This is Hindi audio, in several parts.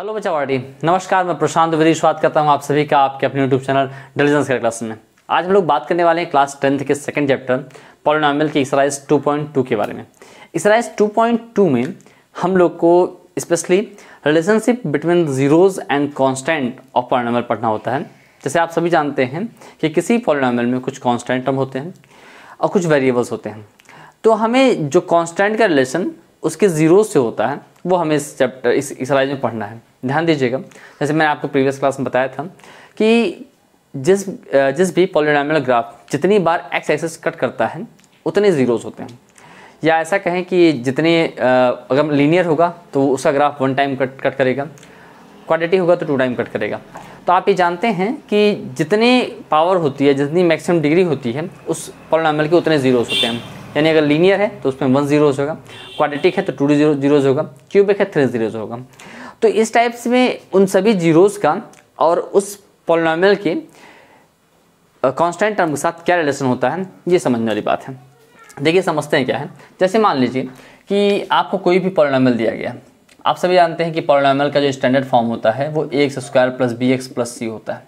हेलो बच्चा वाटी, नमस्कार। मैं प्रशांत द्विवेदी स्वागत करता हूं आप सभी का आपके अपने यूट्यूब चैनल डिलीजेंस के क्लास में। आज हम लोग बात करने वाले हैं क्लास 10th के सेकंड चैप्टर पॉलिनोमियल के एक्सरसाइज 2.2 के बारे में। एक्सरसाइज 2.2 में हम लोग को specially relationship between zeros and constant of polynomial पढ़ना होता है। जैसे आप सभी जानते हैं कि किसी पॉलिनोमियल में कुछ कांस्टेंट टर्म होते हैं और कुछ वेरिएबल्स होते हैं, तो हमें जो कांस्टेंट का रिलेशन उसके जीरोज से होता है वो हमें इस चैप्टर इस एक्सरसाइज में पढ़ना है। ध्यान दीजिएगा, जैसे मैंने आपको प्रीवियस क्लास में बताया था कि जिस भी पॉलिनोमियल ग्राफ जितनी बार एक्स एक्सिस कट करता है उतने जीरोज होते हैं, या ऐसा कहें कि जितने अगर लीनियर होगा तो उसका ग्राफ 1 टाइम कट करेगा, क्वाड्रेटिक होगा तो 2 टाइम कट करेगा। तो आप ये जानते हैं कि जितनी पावर होती है, जितनी मैक्सिमम डिग्री होती है उस पॉलिनोमियल के उतने जीरोज होते हैं। यानी अगर लीनियर है तो उसमें 1 जीरोज होगा, क्वाड्रेटिक है तो 2 जीरोज होगा, क्यूबिक है 3 जीरोज होगा। तो इस टाइप से में उन सभी जीरोज का और उस पॉलिनोमियल के कांस्टेंट टर्म के साथ क्या रिलेशन होता है, ये समझने वाली बात है। देखिए समझते हैं क्या है। जैसे मान लीजिए कि आपको कोई भी पॉलिनोमियल दिया गया। आप सभी जानते हैं कि पॉलिनोमियल का जो स्टैंडर्ड फॉर्म होता है वो ax² + bx + c होता है।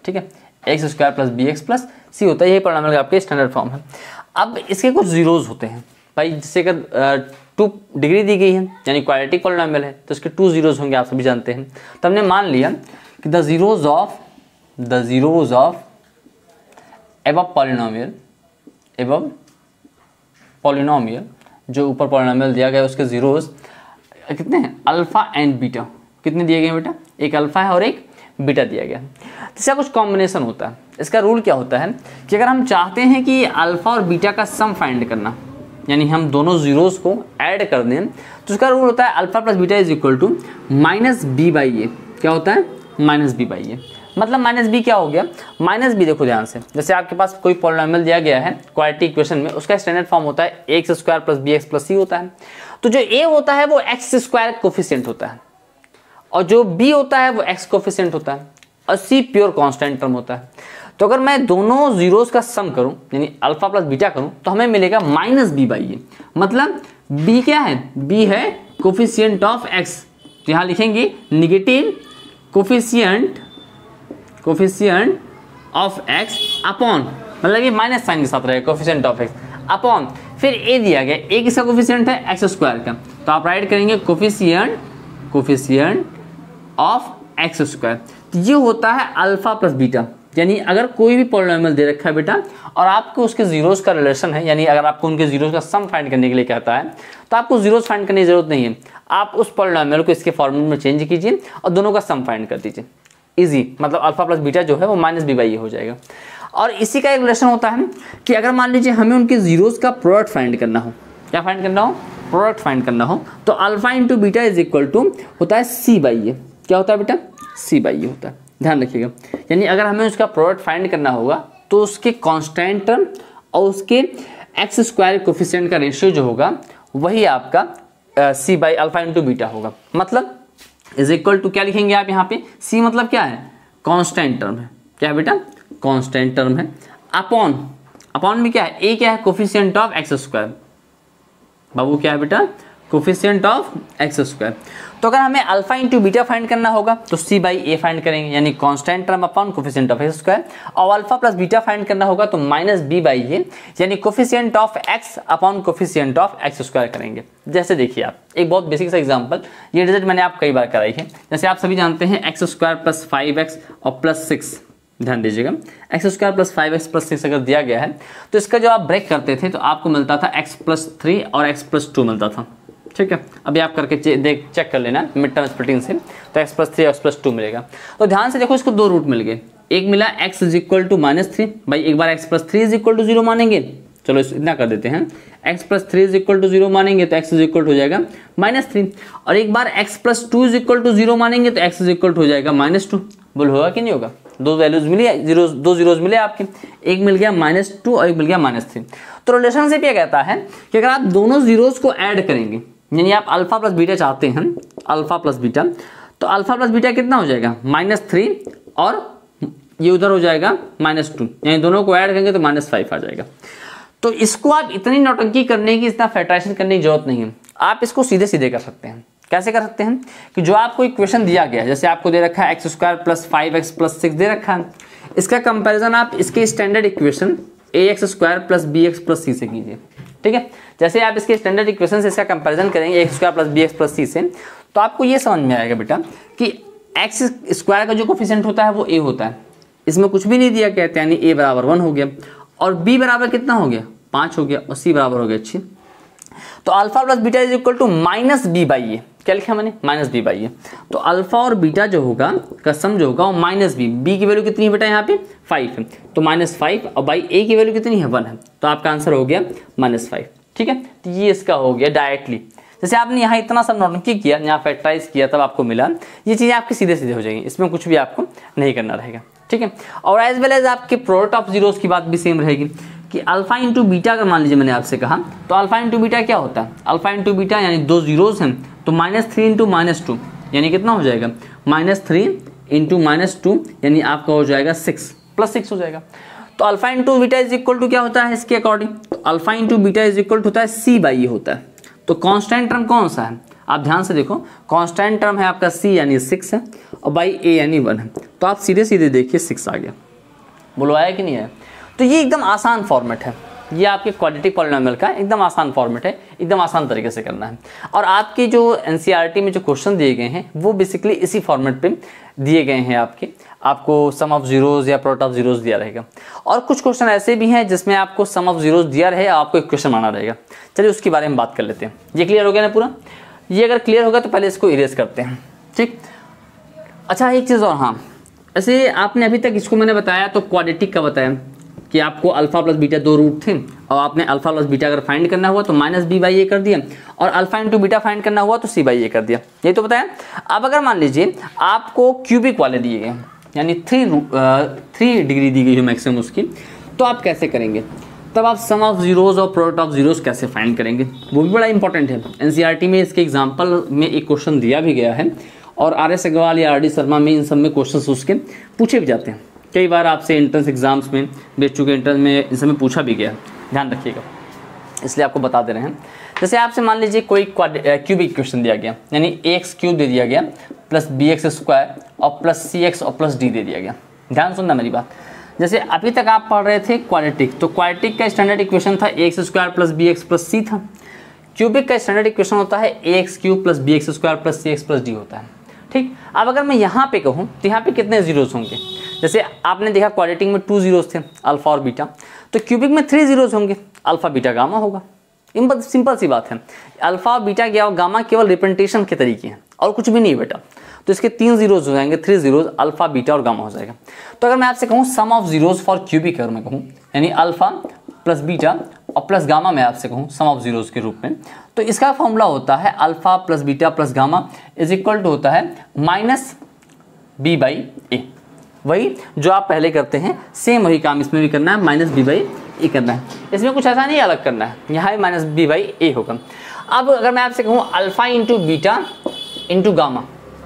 ठीक है, ax² + bx + c होता है, यही पॉलिनोमियल का आपके स्टैंडर्ड फॉर्म है। अब इसके कुछ जीरोज होते हैं भाई, जैसे अगर 2 डिग्री दी गई है यानी क्वाड्रेटिक पॉलिनोमियल है तो इसके 2 जीरोज होंगे, आप सभी जानते हैं। तो हमने मान लिया कि the zeros of above polynomial जो ऊपर पॉलिनोमियल दिया गया है उसके जीरोज कितने हैं, अल्फा एंड बीटा। कितने दिए गए बेटा, एक अल्फा है और एक बीटा दिया गया है। इसका कुछ कॉम्बिनेशन होता है। इसका रूल क्या होता है कि अगर हम चाहते हैं कि अल्फा और बीटा का सम फाइंड करना, यानी हम दोनों जीरोज को ऐड कर दें, तो उसका रूल होता है alpha plus beta is equal to -b/a। क्या होता है, -b/a। मतलब -b क्या हो गया, -b देखो ध्यान से। जैसे आपके पास कोई पॉलिनोमियल दिया गया है क्वाड्रेटिक इक्वेशन में, उसका स्टैंडर्ड फॉर्म होता है ax² + bx + c होता है। तो जो a होता है वो x² कोफिशिएंट होता है, और जो b होता है वो x कोफिशिएंट होता है, और c प्योर कांस्टेंट टर्म होता है। तो अगर मैं दोनों जीरोज का सम करूं यानी अल्फा प्लस बीटा करूं तो हमें मिलेगा -b/a। मतलब b क्या है, b है कोफिशिएंट ऑफ x। तो यहां लिखेंगे negative coefficient of x upon, मतलब ये माइनस साइन के साथ रहेगा, कोफिशिएंट ऑफ x अपॉन, फिर a दिया गया, a किसका कोफिशिएंट है, x² का। तो आप राइट करेंगे कोफिशिएंट ऑफ x²। तो ये होता है अल्फा प्लस बीटा। यानी अगर कोई भी पॉलिनोमियल दे रखा है बेटा और आपको उसके जीरोज का रिलेशन है, यानी अगर आपको उनके जीरोज का सम फाइंड करने के लिए कहता है तो आपको जीरोज फाइंड करने की जरूरत नहीं है। आप उस पॉलिनोमियल को इसके फॉर्मूले में चेंज कीजिए और दोनों का सम फाइंड कर दीजिए। इजी, मतलब अल्फा प्लस बीटा जो है वो -b/a हो जाएगा। और इसी का एक रिलेशन होता है कि अगर मान लीजिए हमें उनके जीरोज का प्रोडक्ट फाइंड करना हो, क्या फाइंड करना हो, प्रोडक्ट फाइंड करना हो, तो alpha into beta is equal to होता है c/a। क्या होता है बेटा, c/a होता है। ध्यान रखिएगा, यानी अगर हमें उसका प्रोडक्ट फाइंड करना होगा तो उसके कांस्टेंट टर्म और उसके x² कोफिशिएंट का रेशियो जो होगा वही आपका c/अल्फा इंटू बीटा होगा। मतलब इज इक्वल टू क्या लिखेंगे आप यहाँ पे, c मतलब क्या है, कांस्टेंट टर्म है। क्या है बेटा, कांस्टेंट टर्म है। अपॉन में क्या है, a क्या है, कोफिशिएंट ऑफ x²। बाबू क्या है बेटा, कोफिशिएंट ऑफ x²। तो अगर हमें अल्फा इंटू बीटा फाइंड करना होगा तो c/a फाइंड करेंगे, यानी constant term upon coefficient of x²। और अल्फा प्लस बीटा फाइंड करना होगा तो -b/a यानी coefficient of x upon coefficient of x² करेंगे। जैसे देखिए आप एक बहुत बेसिक सा एग्जांपल, ये रिजल्ट मैंने आप कई बार कराई है। जैसे आप सभी जानते हैं x² + 5x और +6। ध्यान दीजिएगा, x² + 5x + 6 अगर दिया गया है तो इसका जो आप ब्रेक करते थे तो आपको मिलता था x + 3 और x + 2 मिलता था। ठीक है, अभी आप करके चेक कर लेना मिड टर्म स्प्लिटिंग से, तो x + 3 और x + 2 मिलेगा। तो ध्यान से देखो, इसको 2 रूट मिल गए। एक मिला x = -3, भाई एक बार x + 3 = 0 मानेंगे, चलो इतना कर देते हैं, x + 3 = 0 मानेंगे तो x हो जाएगा -3, और एक बार x + 2 = 0 मानेंगे तो x हो जाएगा -2। बोल होगा कि नहीं होगा, 2 वैल्यूज मिली, 2 जीरोज मिले आपके, एक मिल गया -2 और एक मिल गया -3। तो रिलेशनशिप ये कहता है कि अगर आप दोनों जीरोज को ऐड करेंगे, यानी आप अल्फा प्लस बीटा चाहते हैं, अल्फा प्लस बीटा, तो अल्फा प्लस बीटा कितना हो जाएगा, -3 और ये उधर हो जाएगा -2, यानी दोनों को ऐड करेंगे तो -5 आ जाएगा। तो इसको आप इतनी नौटंकी करने की, इतना फैक्टराइजेशन करने की जरूरत नहीं है, आप इसको सीधे सीधे कर सकते हैं। कैसे कर सकते हैं कि जो आपको इक्वेशन दिया गया है, जैसे आपको दे रखा है x square plus 5x plus 6 दे रखा है, इसका कंपैरिजन आप इसके standard equation ax square plus bx plus c से कीजिए। ठीक है, जैसे आप इसके स्टैंडर्ड इक्वेशन से इसका कंपैरिजन करेंगे ax square plus bx plus c से, तो आपको ये समझ में आएगा बेटा कि एक्स स्क्वायर का जो कोफिशिएंट होता है वो a होता है, इसमें कुछ भी नहीं दिया गया, यानी a बराबर 1 हो गया, और b बराबर कितना हो गया 5 हो गया, और c बराबर हो गया 6। तो alpha plus beta is equal to minus b by a, क्या लिखा मैंने माइनस बी बाई ए। तो अल्फा और बीटा जो होगा का सम जो होगा वो माइनस बी की वैल्यू कितनी है बेटा यहाँ पे 5 है, तो -5 और बाई ए की वैल्यू कितनी है 1 है, तो आपका आंसर हो गया -5। ठीक है, तो ये इसका हो गया डायरेक्टली। जैसे आपने यहाँ इतना सा नॉर्मल किया, यहाँ फैक्टराइज किया तब आपको मिला, ये चीज़ें आपकी सीधे सीधे हो जाएंगी, इसमें कुछ भी आपको नहीं करना रहेगा। ठीक है, और एज वेल एज आपके प्रोडक्ट ऑफ जीरोस की बात भी सेम रहेगी कि अल्फा इंटू बीटा अगर मान लीजिए मैंने आपसे कहा, तो अल्फा इंटू बीटा क्या होता है, अल्फा इंटू बीटा यानी 2 जीरोस हैं, तो -3 इंटू -2 यानी कितना हो जाएगा -3 इंटू -2 यानी आपका हो जाएगा 6 प्लस 6 हो जाएगा। तो alpha into beta is equal to क्या होता है इसके अकॉर्डिंग, तो alpha into beta is equal to होता है c बाई ए होता है। तो कांस्टेंट टर्म कौन सा है, आप ध्यान से देखो, कांस्टेंट टर्म है आपका c यानी 6 है, और बाई ए यानी 1 है, तो आप सीधे सीधे देखिए 6 आ गया। बोलो आया कि नहीं आया। तो ये एकदम आसान फॉर्मेट है, ये आपके क्वाड्रेटिक पॉलिनोमियल का एकदम आसान फॉर्मेट है, एकदम आसान तरीके से करना है। और आपके जो एनसीईआरटी में जो क्वेश्चन दिए गए हैं वो बेसिकली इसी फॉर्मेट पे दिए गए हैं, आपको सम ऑफ जीरोज या प्रोडक्ट ऑफ जीरोज दिया रहेगा। और कुछ क्वेश्चन ऐसे भी हैं जिसमें आपको सम ऑफ जीरोज दिया रहे, आपको एक क्वेश्चन आना रहेगा। चलिए उसके बारे में बात कर लेते हैं। ये क्लियर हो गया ना पूरा, ये अगर क्लियर होगा तो पहले इसको इरेज करते हैं। ठीक, अच्छा एक चीज़ और, हाँ ऐसे आपने अभी तक इसको मैंने बताया तो क्वाड्रेटिक का बताया कि आपको अल्फा प्लस बीटा 2 रूट थे, और आपने अल्फा प्लस बीटा अगर फाइंड करना हुआ तो -b बाई ए कर दिया, और अल्फा इंटू बीटा फाइंड करना हुआ तो c बाई ए कर दिया, यही तो बताया। अब अगर मान लीजिए आपको क्यूबिक वाले दिए गए यानी 3 डिग्री दी गई है मैक्सिमम उसकी, तो आप कैसे करेंगे, तब आप सम ऑफ जीरोज और प्रोडक्ट ऑफ जीरोज कैसे फाइंड करेंगे, वो भी बड़ा इंपॉर्टेंट है। एनसीईआरटी में इसके एग्जाम्पल में एक क्वेश्चन दिया भी गया है, और RS अग्रवाल या RD शर्मा में इन सब में क्वेश्चन उसके पूछे भी जाते हैं। कई बार आपसे एंट्रेंस एग्जाम्स में बेच चुके एंट्रेंस में इन सब में पूछा भी गया, ध्यान रखिएगा, इसलिए आपको बता दे रहे हैं। जैसे आपसे मान लीजिए कोई क्यूबिक इक्वेशन दिया गया, यानी ax क्यूब दे दिया गया प्लस bx स्क्वायर और प्लस cx और प्लस d दे दिया गया। ध्यान सुनना मेरी बात, जैसे अभी तक आप पढ़ रहे थे क्वाड्रेटिक, तो क्वाड्रेटिक का स्टैंडर्ड इक्वेशन था ax square plus bx plus c था। क्यूबिक का स्टैंडर्ड इक्वेशन होता है ax cube plus bx square plus cx plus d होता है। ठीक, अब अगर मैं यहाँ पे कहूँ तो यहाँ पे कितने जीरोस होंगे, जैसे आपने देखा क्वाड्रेटिक में 2 जीरोस थे अल्फा और बीटा, तो क्यूबिक में 3 जीरोस होंगे, अल्फा बीटा गामा होगा। सिंपल सी बात है, अल्फा बीटा क्या गामा केवल रिप्रेजेंटेशन के तरीके हैं और कुछ भी नहीं बेटा। तो इसके 3 जीरोस हो जाएंगे, 3 जीरोस अल्फा बीटा और गामा हो जाएगा। तो अगर मैं आपसे कहूँ सम ऑफ जीरोस फॉर क्यूबिक, अगर मैं कहूँ यानी अल्फा प्लस बीटा और प्लस गामा में आपसे कहूँ सम ऑफ जीरोस के रूप में, तो इसका फॉर्मूला होता है alpha plus beta plus gamma is equal to होता है -b बाई ए। वही जो आप पहले करते हैं सेम वही काम इसमें भी करना है, -b बाई ए करना है, इसमें कुछ ऐसा नहीं अलग करना है, यहाँ भी -b बाई ए होगा। अब अगर मैं आपसे कहूँ alpha into beta into gamma,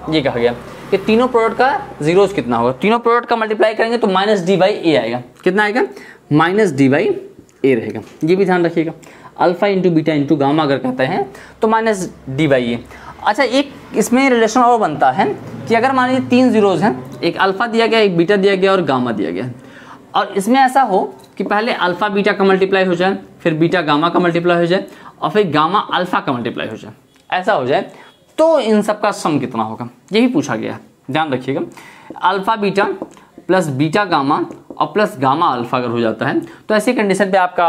ये कहा गया कि तीनों प्रोडक्ट का जीरोस कितना होगा, तीनों प्रोडक्ट का मल्टीप्लाई करेंगे तो -d बाई ए आएगा। कितना आएगा -d बाई ए रहेगा, ये भी ध्यान रखिएगा। Alpha into beta into gamma अगर कहते हैं तो -d बाई ए। अच्छा एक इसमें रिलेशन और बनता है कि अगर मान लीजिए 3 जीरोस हैं, एक अल्फा दिया गया, एक बीटा दिया गया और गामा दिया गया, और इसमें ऐसा हो कि पहले अल्फा बीटा का मल्टीप्लाई हो जाए, फिर बीटा गामा का मल्टीप्लाई हो जाए, और फिर गामा अल्फा का मल्टीप्लाई हो जाए, ऐसा हो जाए तो इन सब का सम कितना होगा, ये भी पूछा गया है। ध्यान रखिएगा, alpha beta plus beta gamma और प्लस गामा अल्फा अगर हो जाता है तो ऐसी कंडीशन पे आपका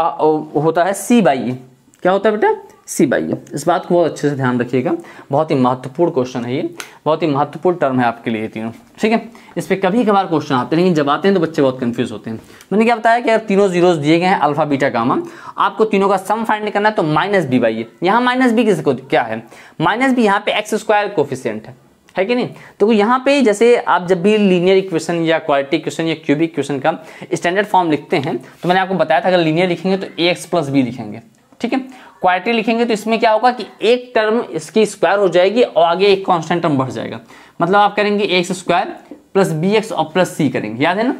होता है c बाई ए। क्या होता है बेटा c बाई ए। इस बात को बहुत अच्छे से ध्यान रखिएगा, बहुत ही महत्वपूर्ण क्वेश्चन है ये, बहुत ही महत्वपूर्ण टर्म है आपके लिए तीनों। ठीक है, इस पर कभी कभार क्वेश्चन आते हैं, लेकिन जब आते हैं तो बच्चे बहुत कंफ्यूज होते हैं। मैंने क्या बताया कि अगर तीनों जीरोस दिए गए हैं अल्फा बीटा गामा, आपको तीनों का सम फाइंड करना है तो -b बाई ए। यहाँ -b किसको क्या है, -b यहाँ पे एक्स स्क्वायर कोफिशिएंट है कि नहीं। तो यहाँ पे जैसे आप जब भी लीनियर इक्वेशन या क्वाड्रेटिक इक्वेशन या क्यूबिक इक्वेशन का स्टैंडर्ड फॉर्म लिखते हैं तो मैंने आपको बताया था अगर लीनियर लिखेंगे तो ax प्लस b लिखेंगे। ठीक है, क्वाड्रेटिक लिखेंगे तो इसमें क्या होगा कि एक टर्म इसकी स्क्वायर हो जाएगी और आगे एक कांस्टेंट टर्म बढ़ जाएगा, मतलब आप करेंगे एक्स स्क्वायर प्लस bx और प्लस c करेंगे, याद है ना।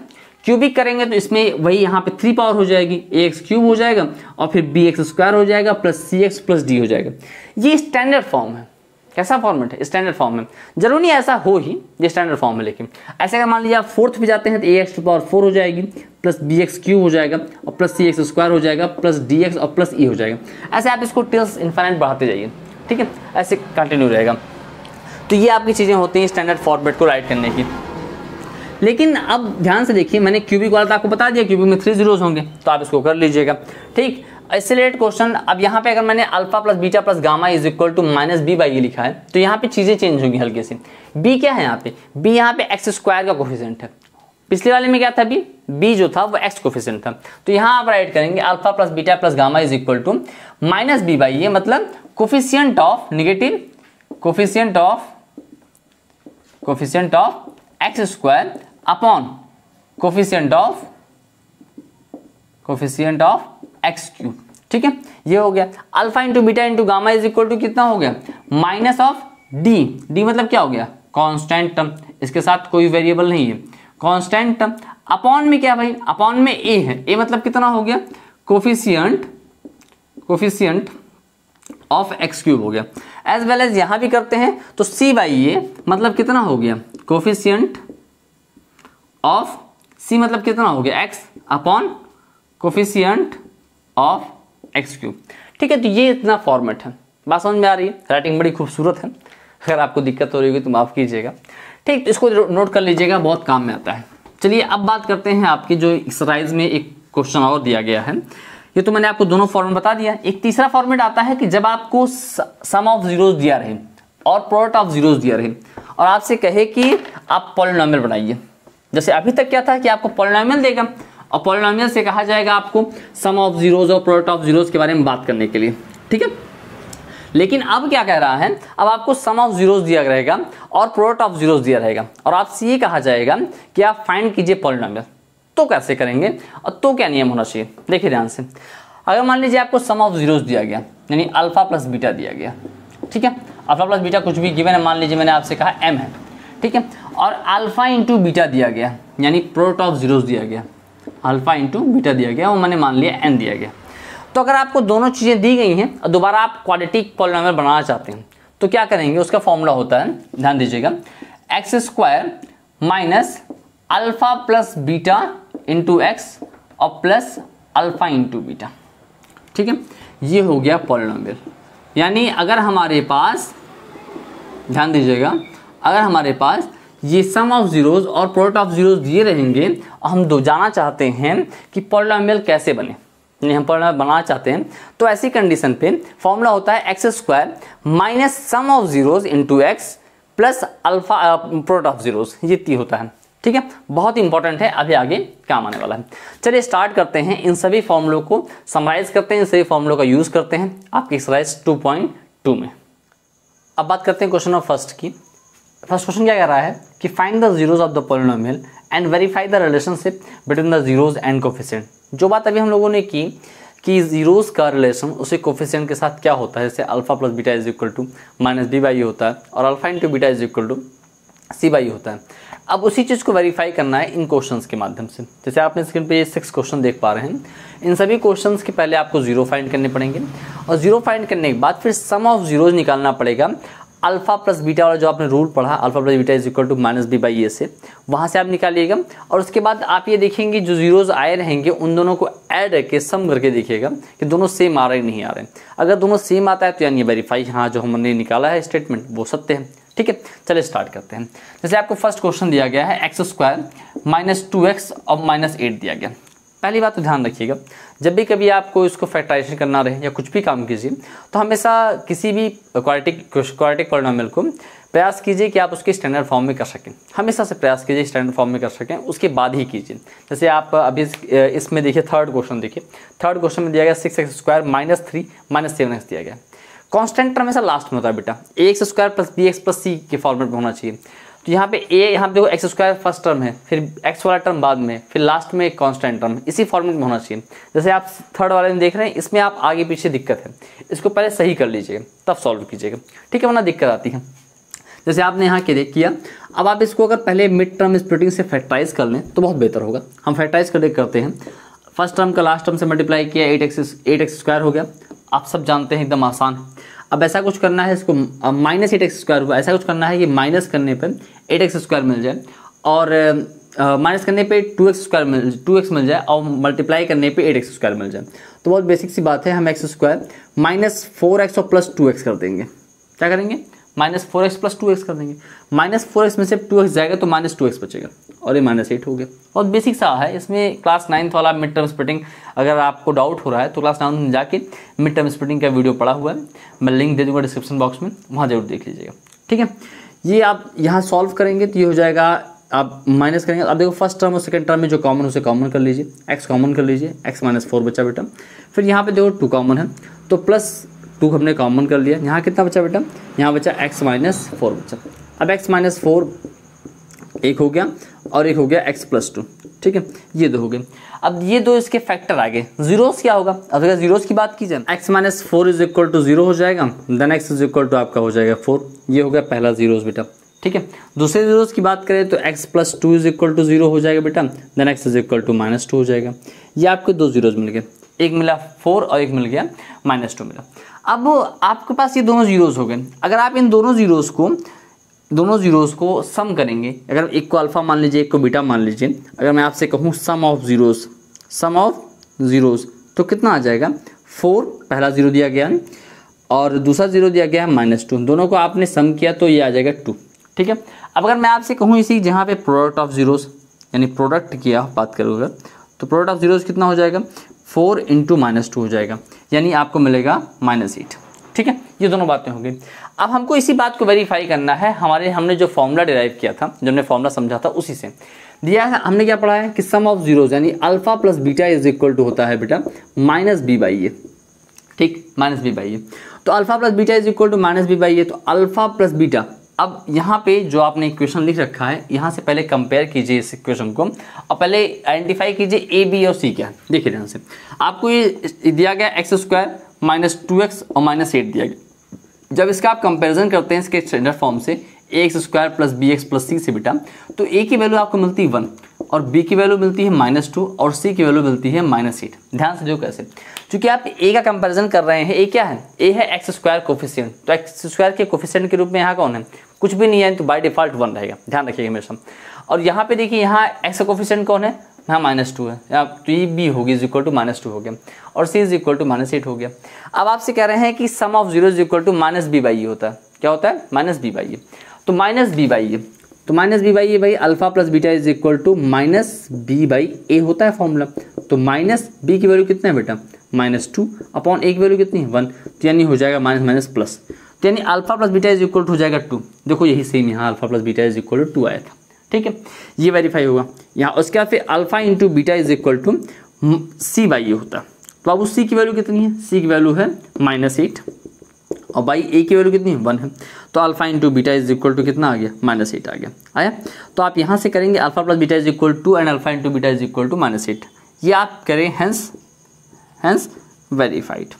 क्यूबिक करेंगे तो इसमें वही यहाँ पे 3 पावर हो जाएगी, ax क्यूब हो जाएगा और फिर bx स्क्वायर हो जाएगा प्लस cx प्लस d हो जाएगा। ये स्टैंडर्ड फॉर्म है, कैसा फॉर्मेट है, स्टैंडर्ड फॉर्म में। जरूरी नहीं ऐसा हो ही, ये स्टैंडर्ड फॉर्म है। लेकिन ऐसे अगर मान लीजिए आप फोर्थ पे जाते हैं तो ax⁴ हो जाएगी, प्लस bx³ हो जाएगा, और प्लस cx² हो जाएगा, प्लस dx और प्लस e हो जाएगा। ऐसे आप इसको टिल्स इनफाइनाइट बढ़ाते जाइए, ठीक है, ऐसे कंटिन्यू रहेगा। तो ये आपकी चीज़ें होती हैं स्टैंडर्ड फॉर्मेट को राइट करने की। लेकिन अब ध्यान से देखिए, मैंने क्यूबिक वाला तो आपको बता दिया, क्यूबिक में 3 जीरोस होंगे, तो आप इसको कर लीजिएगा, ठीक। इससे रिलेटेड क्वेश्चन, अब यहाँ पे अगर मैंने alpha plus beta plus gamma is equal to -b/e लिखा है, तो यहाँ पे चीज़ें चेंज होंगी हल्के से। b क्या है यहाँ पे, b यहाँ पे x² का कोफिशिएंट है। पिछले वाले में क्या था, b जो था वो x कोफिशिएंट था। तो यहाँ आप राइट करेंगे alpha plus beta plus gamma is equal to -b/e, मतलब coefficient of negative, coefficient of x² upon coefficient of x³, ठीक है। ये हो गया। Alpha into beta into gamma is equal to कितना हो गया, माइनस ऑफ डी मतलब क्या हो गया, कांस्टेंट टर्म, इसके साथ कोई वेरिएबल नहीं है, कांस्टेंट टर्म। अपॉन में क्या भाई, अपॉन में a है, a मतलब कितना हो गया, कोफिशिएंट ऑफ x³ हो गया। एज वेल एज यहां भी करते हैं तो c/a मतलब कितना हो गया, कोफिशिएंट ऑफ c मतलब कितना हो गया, x upon coefficient of x³, ठीक है। तो ये इतना फॉर्मेट है, बात समझ में आ रही है। राइटिंग बड़ी खूबसूरत है, अगर आपको दिक्कत हो रही होगी तो माफ़ कीजिएगा, ठीक। तो इसको नोट कर लीजिएगा, बहुत काम में आता है। चलिए अब बात करते हैं आपकी जो एक्सरसाइज में एक क्वेश्चन और दिया गया है। ये तो मैंने आपको दोनों फॉर्मेट बता दिया। एक तीसरा फॉर्मेट आता है कि जब आपको सम ऑफ जीरोस दिया रहे और प्रोडक्ट ऑफ जीरोस दिया रहे और आपसे कहे कि आप पॉलिनोमियल बनाइए। जैसे अभी तक क्या था कि आपको पॉलिनोमियल देगा और पॉलिनोमियल से कहा जाएगा आपको सम ऑफ जीरोस और प्रोडक्ट ऑफ जीरोस के बारे में बात करने के लिए, ठीक है। लेकिन अब क्या कह रहा है, अब आपको सम ऑफ जीरोस दिया रहेगा और प्रोडक्ट ऑफ जीरोस दिया रहेगा और आपसे ये कहा जाएगा कि आप फाइंड कीजिए पॉलिनोमियल। तो कैसे करेंगे और तो क्या नियम होना चाहिए, देखिए ध्यान से। अगर मान लीजिए आपको सम ऑफ जीरोस दिया गया, यानी अल्फा प्लस बीटा दिया गया, ठीक है। अल्फा प्लस बीटा कुछ भी गिवन है, मान लीजिए मैंने आपसे कहा m है, ठीक है। और अल्फा इंटू बीटा दिया गया, यानी प्रोडक्ट ऑफ जीरोस दिया गया, अल्फा इंटू बीटा दिया गया, वो मैंने मान लिया n दिया गया। तो अगर आपको दोनों चीज़ें दी गई हैं और दोबारा आप क्वाड्रेटिक पॉलिनोमियल बनाना चाहते हैं तो क्या करेंगे, उसका फॉर्मूला होता है, ध्यान दीजिएगा, x² minus alpha plus beta into x और प्लस अल्फा इंटू बीटा, ठीक है। ये हो गया पॉलिनोमियल। यानी अगर हमारे पास, ध्यान दीजिएगा, अगर हमारे पास ये सम ऑफ जीरोस और प्रोडक्ट ऑफ जीरोस दिए रहेंगे और हम जाना चाहते हैं कि पॉलिनोमियल कैसे बने, यानी हम पॉलिनोमियल बनाना चाहते हैं, तो ऐसी कंडीशन पे फॉर्मूला होता है x² minus sum of zeros into x plus alpha product of zeros, ये ती होता है, ठीक है। बहुत इंपॉर्टेंट है, अभी आगे काम आने वाला है। चलिए स्टार्ट करते हैं, इन सभी फॉर्मूलों को समराइज करते हैं, इन सभी फॉर्मूलों का यूज करते हैं आपकी एक्सरसाइज 2.2 में। अब बात करते हैं क्वेश्चन ऑफ फर्स्ट की। फर्स्ट क्वेश्चन क्या कह रहा है कि find the zeros of the polynomial and verify the relationship between the zeros and coefficient. जो बात अभी हम लोगों ने की कि जीरोस का रिलेशन उसी कोफिशिएंट के साथ क्या होता है, जैसे alpha plus beta is equal to -b/e होता है और alpha into beta is equal to c/e होता है। अब उसी चीज़ को वेरीफाई करना है इन क्वेश्चंस के माध्यम से। जैसे आपने स्क्रीन पे ये 6 क्वेश्चन देख पा रहे हैं, इन सभी क्वेश्चंस के पहले आपको जीरो फाइंड करने पड़ेंगे और जीरो फाइंड करने के बाद फिर सम ऑफ जीरोस निकालना पड़ेगा। अल्फा प्लस बीटा वाला जो आपने रूल पढ़ा, alpha plus beta is equal to -b/e से, वहाँ से आप निकालिएगा और उसके बाद आप ये देखेंगे जो जीरोस आए रहेंगे उन दोनों को ऐड करके सम करके देखिएगा कि दोनों सेम आ रहे नहीं आ रहे। अगर दोनों सेम आता है तो यानी वेरीफाई, हाँ जो हमने निकाला है स्टेटमेंट वो सत्य है, ठीक है। चलिए स्टार्ट करते हैं। जैसे आपको फर्स्ट क्वेश्चन दिया गया है x² माइनस 2x और -8 दिया गया। पहली बात तो ध्यान रखिएगा, जब भी कभी आपको इसको फैक्टराइजेशन करना रहे या कुछ भी काम कीजिए तो हमेशा किसी भी क्वाड्रेटिक पॉलिनोमियल को प्रयास कीजिए कि आप उसके स्टैंडर्ड फॉर्म में कर सकें। हमेशा से प्रयास कीजिए स्टैंडर्ड फॉर्म में कर सकें, उसके बाद ही कीजिए। जैसे आप अभी इसमें देखिए, थर्ड क्वेश्चन देखिए, थर्ड क्वेश्चन में दिया गया 6x² माइनस 3 माइनस 7x दिया गया। कांस्टेंट टर्म हमेशा लास्ट में होता है बेटा, ax² plus bx plus c के फॉर्मेट में होना चाहिए। तो यहाँ पे यहाँ पे देखो x² फर्स्ट टर्म है, फिर x वाला टर्म बाद में, फिर लास्ट में एक कांस्टेंट टर्म, इसी फॉर्मेट में होना चाहिए। जैसे आप थर्ड वाले में देख रहे हैं, इसमें आप आगे पीछे दिक्कत है, इसको पहले सही कर लीजिएगा तब सॉल्व कीजिएगा, ठीक है, वरना दिक्कत आती है। जैसे आपने यहाँ के किया, अब आप इसको अगर पहले मिड टर्म स्प्लिटिंग से फैक्टराइज कर लें तो बहुत बेहतर होगा। हम फैक्टराइज करते हैं, फर्स्ट टर्म का लास्ट टर्म से मल्टीप्लाई किया, 8x² हो गया। आप सब जानते हैं एकदम आसान। अब ऐसा कुछ करना है इसको माइनस 8x² हुआ, ऐसा कुछ करना है कि माइनस करने पर 8x² मिल जाए और माइनस करने पे 2x मिल जाए और मल्टीप्लाई करने पे 8x² मिल जाए। तो बहुत बेसिक सी बात है, हम x² माइनस 4x और प्लस 2x कर देंगे। क्या करेंगे? माइनस 4x प्लस 2x कर देंगे। माइनस 4x में से 2x जाएगा तो माइनस 2x बचेगा और ये माइनस 8 हो गया। बहुत बेसिक सा है, इसमें क्लास 9th वाला मिड टर्म स्प्लिटिंग अगर आपको डाउट हो रहा है तो क्लास 9 में जाके मिड टर्म स्प्लिटिंग का वीडियो पड़ा हुआ है, मैं लिंक दे दूँगा डिस्क्रिप्शन बॉक्स में, वहाँ जरूर देख लीजिएगा। ठीक है, ये आप यहाँ सॉल्व करेंगे तो ये हो जाएगा, आप माइनस करेंगे। अब देखो फर्स्ट टर्म और सेकंड टर्म में जो कॉमन उसे कॉमन कर लीजिए, x कॉमन कर लीजिए, x माइनस 4 बचा बेटा। फिर यहाँ पे देखो 2 कॉमन है तो प्लस 2 हमने कॉमन कर लिया। यहाँ कितना बचा बेटा? यहाँ बचा x माइनस 4 बचा। अब x माइनस 4 एक हो गया और एक हो गया x प्लस 2। ठीक है, ये 2 हो गए। अब ये 2 इसके फैक्टर आ गए। जीरोस क्या होगा? अब अगर जीरोस की बात की जाए, x minus 4 is equal to 0 हो जाएगा, then x is equal to आपका हो जाएगा 4। ये हो गया पहला जीरोस बेटा। ठीक है, दूसरे जीरोस की बात करें तो x plus 2 is equal to 0 हो जाएगा बेटा, then x is equal to minus 2 हो जाएगा। ये आपके 2 जीरोस मिल गए, एक मिला 4 और एक मिल गया माइनस 2 मिला। अब आपके पास ये दोनों जीरोस हो गए। अगर आप इन दोनों जीरोस को सम करेंगे, अगर एक को अल्फा मान लीजिए, एक को बीटा मान लीजिए, अगर मैं आपसे कहूँ सम ऑफ जीरोस तो कितना आ जाएगा? 4 पहला जीरो दिया गया और दूसरा जीरो दिया गया है माइनस 2, दोनों को आपने सम किया तो ये आ जाएगा 2। ठीक है, अब अगर मैं आपसे कहूँ इसी जहाँ पे प्रोडक्ट ऑफ जीरोस यानी प्रोडक्ट किया बात करूँगा तो प्रोडक्ट ऑफ जीरोस कितना हो जाएगा? 4 इंटू माइनस 2 हो जाएगा, यानी आपको मिलेगा माइनस 8। ठीक है, ये दोनों बातें होंगी। अब हमको इसी बात को वेरीफाई करना है, हमने जो फॉर्मूला डिराइव किया था, जो हमने फॉर्मूला समझा था उसी से दिया है। हमने क्या पढ़ा है कि सम ऑफ जीरोस यानी alpha plus beta is equal to होता है बेटा माइनस बी बाई ए। ठीक, माइनस बी बाई ए। तो alpha plus beta is equal to minus b by a, तो अल्फा प्लस बीटा। अब यहाँ पे जो आपने इक्वेशन लिख रखा है, यहाँ से पहले कंपेयर कीजिए इस इक्वेशन को और पहले आइडेंटिफाई कीजिए ए बी और सी क्या है। देखिए ध्यान से, आपको ये दिया गया x² माइनस 2x और माइनस 8 दिया गया। जब इसका आप कंपैरिजन करते हैं इसके स्टैंडर्ड फॉर्म से ax² plus bx plus c से बेटा, तो a की वैल्यू आपको मिलती है 1 और b की वैल्यू मिलती है माइनस 2 और c की वैल्यू मिलती है माइनस 8। ध्यान से जो कैसे, क्योंकि आप a का कंपैरिजन कर रहे हैं, a क्या है? a है x² कोफिशिएंट, तो x² के कोफिशिएंट के रूप में यहाँ कौन है? कुछ भी नहीं है, तो बाय डिफॉल्ट 1 रहेगा, ध्यान रखिएगा हमेशा। और यहाँ पे देखिए, यहाँ x का कोफिशिएंट कौन है? यहाँ माइनस 2 है, तो ये b होगी इज इक्वल टू माइनस 2 हो गया और c is equal to minus 8 हो गया। अब आपसे कह रहे हैं कि sum of zero is equal to minus b by a होता है। क्या होता है? Minus b by a. तो माइनस बी बाई ए, तो माइनस बी बाई ए भाई alpha plus beta is equal to minus b by a होता है फॉर्मूला। तो माइनस बी की वैल्यू कितना है बेटा? माइनस 2 अपॉन ए की वैल्यू कितनी है? 1, तो यानी हो जाएगा माइनस माइनस प्लस, तो यानी alpha plus beta is equal to हो जाएगा 2। देखो यही सेम यहाँ alpha plus beta is equal to 2 आया था। ठीक है, ये वेरीफाई होगा यहाँ। उसके बाद फिर alpha into beta is equal to c by a होता है। तो अब उस सी की वैल्यू कितनी है? सी की वैल्यू है माइनस 8 और बाई ए की वैल्यू कितनी है? 1 है। तो alpha into beta is equal to कितना आ गया? माइनस 8 आ गया। आया? तो आप यहाँ से करेंगे alpha plus beta is equal to and alpha into beta is equal to minus 8। ये आप करें, हैंस वेरीफाइड।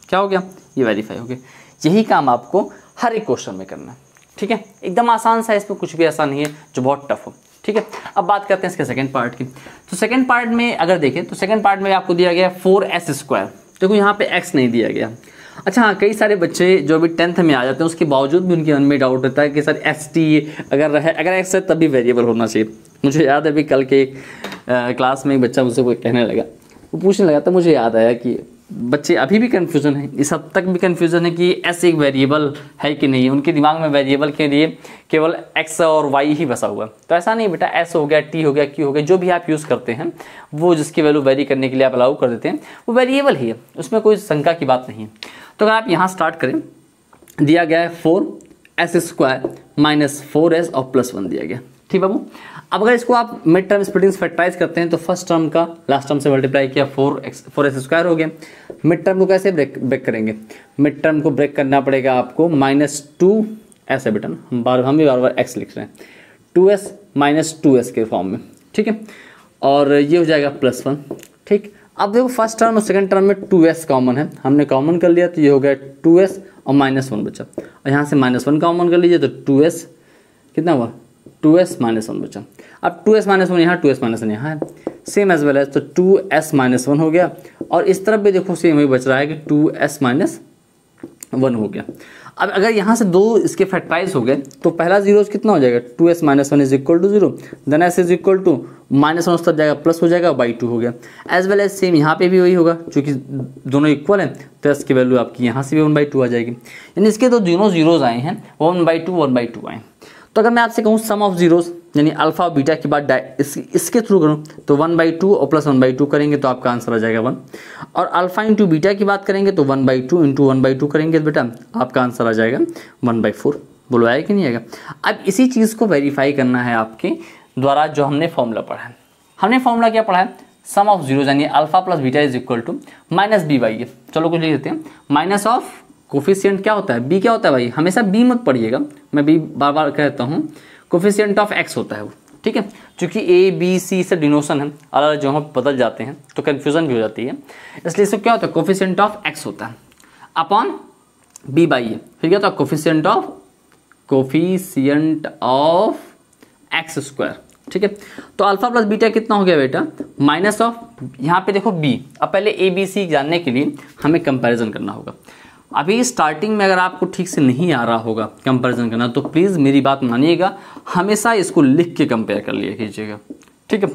क्या हो गया? ये वेरीफाई हो गया। यही काम आपको हर एक क्वेश्चन में करना है। ठीक है, एकदम आसान सा है, इसमें कुछ भी ऐसा नहीं है जो बहुत टफ हो। ठीक है, अब बात करते हैं इसके सेकंड पार्ट की। तो सेकंड पार्ट में अगर देखें तो सेकंड पार्ट में आपको दिया गया 4s²। देखो यहाँ पे x नहीं दिया गया। अच्छा हाँ, कई सारे बच्चे जो अभी 10th में आ जाते हैं उसके बावजूद भी उनके मन में डाउट रहता है कि सर st अगर x है तभी वेरिएबल होना चाहिए। मुझे याद है अभी कल के क्लास में एक बच्चा मुझसे कोई कहने लगा, वो पूछने लगा, तो मुझे याद आया कि बच्चे अभी भी कन्फ्यूज़न है, इस हद तक भी कन्फ्यूज़न है कि एस एक वेरिएबल है कि नहीं। उनके दिमाग में वेरिएबल के लिए केवल एक्स और वाई ही बसा हुआ। तो ऐसा नहीं बेटा, एस हो गया, टी हो गया, क्यू हो गया, जो भी आप यूज़ करते हैं वो जिसकी वैल्यू वेरी करने के लिए आप अलाउ कर देते हैं वो वेरिएबल ही है, उसमें कोई शंका की बात नहीं है। तो अगर आप यहाँ स्टार्ट करें, दिया गया है 4s² माइनस 4s और प्लस 1 दिया गया। ठीक बाबू, अब अगर इसको आप मिड टर्म स्प्लिटिंग फैक्टराइज करते हैं तो फर्स्ट टर्म का लास्ट टर्म से मल्टीप्लाई किया 4s² हो गया। मिड टर्म को कैसे ब्रेक करेंगे? मिड टर्म को ब्रेक करना पड़ेगा आपको -2 ऐसे बेटा, हम भी बार बार x लिख रहे हैं, 2s माइनस 2s के फॉर्म में। ठीक है, और ये हो जाएगा +1। ठीक, अब देखो फर्स्ट टर्म और सेकंड टर्म में 2s कॉमन है, हमने कॉमन कर लिया तो ये हो गया 2s और -1 बचा, और यहाँ से -1 कॉमन कर लीजिए तो 2s कितना हुआ? 2s -1 बचा। अब 2s -1 यहाँ, 2s -1 यहाँ है, सेम एज वेल एज, तो 2s -1 हो गया। और इस तरफ भी देखो सेम वही बच रहा है कि 2s 1 हो गया। अब अगर यहाँ से दो इसके फैक्टराइज हो गए तो पहला जीरो कितना हो जाएगा 2s minus 1 is equal to 0, then s is equal to -1 उस तरफ जाएगा प्लस हो जाएगा बाई 2 हो गया। एज वेल एज सेम यहाँ पे भी वही होगा, चूँकि दोनों इक्वल हैं तो s की वैल्यू आपकी यहाँ से भी 1/2 आ जाएगी। यानी इसके तो दोनों जीरोज आए हैं 1/2 आए। तो अगर मैं आपसे कहूँ सम ऑफ जीरोज यानी अल्फा और बीटा की बात इसके थ्रू करूँ तो 1/2 और प्लस 1/2 करेंगे तो आपका आंसर आ जाएगा 1, और अल्फा इंटू बीटा की बात करेंगे तो 1/2 इंटू 1/2 करेंगे तो बेटा आपका आंसर आ जाएगा 1/4। बोलो आएगा कि नहीं आएगा। अब इसी चीज़ को वेरीफाई करना है आपके द्वारा जो हमने फॉर्मूला पढ़ा है। हमने फॉर्मूला क्या पढ़ा है, सम ऑफ जीरोज यानी alpha plus beta is equal to minus b by a. चलो कुछ लिख देते हैं, माइनस ऑफ कोफिशिएंट क्या होता है बी, क्या होता है भाई, हमेशा बी मत पढ़िएगा, मैं बी बार बार कहता हूँ, कोफिशिएंट ऑफ एक्स होता है वो, ठीक है। क्योंकि ए बी सी से डिनोशन है अलग अलग जगहों पर बदल जाते हैं तो कन्फ्यूजन भी हो जाती है, इसलिए इसको क्या होता है कोफिशिएंट ऑफ एक्स होता है अपॉन बी बाई ए। फिर क्या होता है कोफिशिएंट ऑफ एक्स स्क्वायर, ठीक है। तो अल्फा प्लस बीटा कितना हो गया बेटा माइनस ऑफ, यहाँ पे देखो बी। अब पहले ए बी सी जानने के लिए हमें कंपैरिजन करना होगा। अभी स्टार्टिंग में अगर आपको ठीक से नहीं आ रहा होगा कंपैरिजन करना तो प्लीज़ मेरी बात मानिएगा, हमेशा इसको लिख के कंपेयर कर लिया कीजिएगा, ठीक है।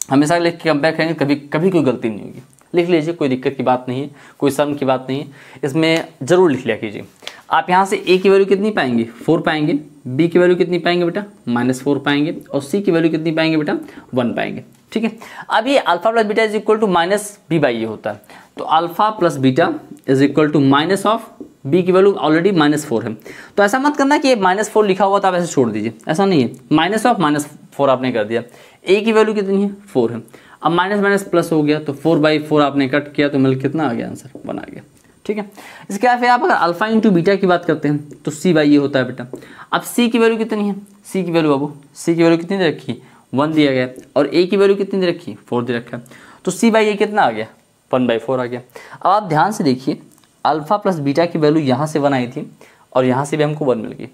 हमेशा लिख के कंपेयर करेंगे, कभी कोई गलती नहीं होगी। लिख लीजिए, कोई दिक्कत की बात नहीं है, कोई शर्म की बात नहीं है, इसमें ज़रूर लिख लिया कीजिए। आप यहाँ से ए की वैल्यू कितनी पाएंगे 4 पाएंगे, बी की वैल्यू कितनी पाएंगे बेटा -4 पाएंगे, और सी की वैल्यू कितनी पाएंगे बेटा 1 पाएंगे, ठीक है। अब ये alpha plus beta is equal to minus b by a होता है, तो alpha plus beta is equal to minus of b की वैल्यू ऑलरेडी -4 है। तो ऐसा मत करना कि ये -4 लिखा हुआ था आप ऐसे छोड़ दीजिए, ऐसा नहीं है। माइनस ऑफ -4 आपने कर दिया, ए की वैल्यू कितनी है 4 है, अब माइनस माइनस प्लस हो गया तो 4/4 आपने कट किया तो मिल कितना आ गया आंसर 1 आ गया, ठीक है। इसके बाद फिर आप अगर अल्फा इंटू बीटा की बात करते हैं तो सी बाई ये होता है बेटा। अब सी की वैल्यू कितनी है, सी की वैल्यू बाबू, सी की वैल्यू कितनी दे रखी 1 दिया गया, और ए की वैल्यू कितनी दे रखी 4 दे रखा है, तो सी बाई ये कितना आ गया 1/4 आ गया। अब आप ध्यान से देखिए, अल्फा प्लस बीटा की वैल्यू यहाँ से 1 आई थी और यहाँ से भी हमको 1 मिल गई,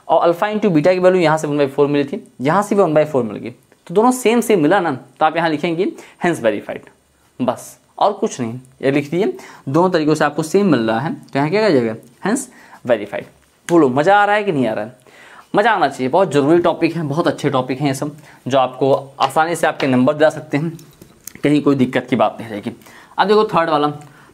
और अल्फा इंटू बीटा की वैल्यू यहाँ से 1/4 मिली थी, यहाँ से भी 1/4 मिल गई, तो दोनों सेम मिला ना, तो आप यहाँ लिखेंगे हेंस वेरीफाइड, बस और कुछ नहीं। ये लिख दिए, दोनों तरीक़ों से आपको सेम मिल रहा है तो यहाँ क्या कहा जाएगा हेंस वेरीफाइड। बोलो मज़ा आ रहा है कि नहीं आ रहा है, मज़ा आना चाहिए, बहुत ज़रूरी टॉपिक है, बहुत अच्छे टॉपिक हैं ये सब, जो आपको आसानी से आपके नंबर दिला सकते हैं, कहीं कोई दिक्कत की बात नहीं रहेगी। अब देखो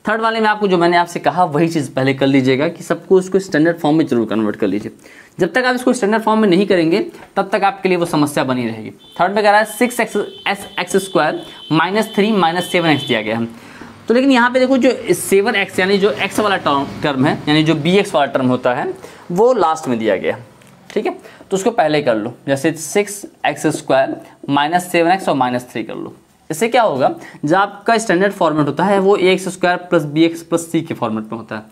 थर्ड वाले में आपको जो मैंने आपसे कहा वही चीज़ पहले कर लीजिएगा कि सबको उसको स्टैंडर्ड फॉर्म में जरूर कन्वर्ट कर लीजिए। जब तक आप इसको स्टैंडर्ड फॉर्म में नहीं करेंगे तब तक आपके लिए वो समस्या बनी रहेगी। थर्ड में कह रहा है 6x स्क्वायर -3 -7x दिया गया है, तो लेकिन यहाँ पे देखो जो 7x यानी जो x वाला टर्म है, यानी जो bx वाला टर्म होता है वो लास्ट में दिया गया है, ठीक है। तो उसको पहले कर लो, जैसे 6x स्क्वायर -7x और -3 कर लो। इससे क्या होगा, जब आपका स्टैंडर्ड फॉर्मेट होता है वो ax square plus bx plus c के फॉर्मेट में होता है,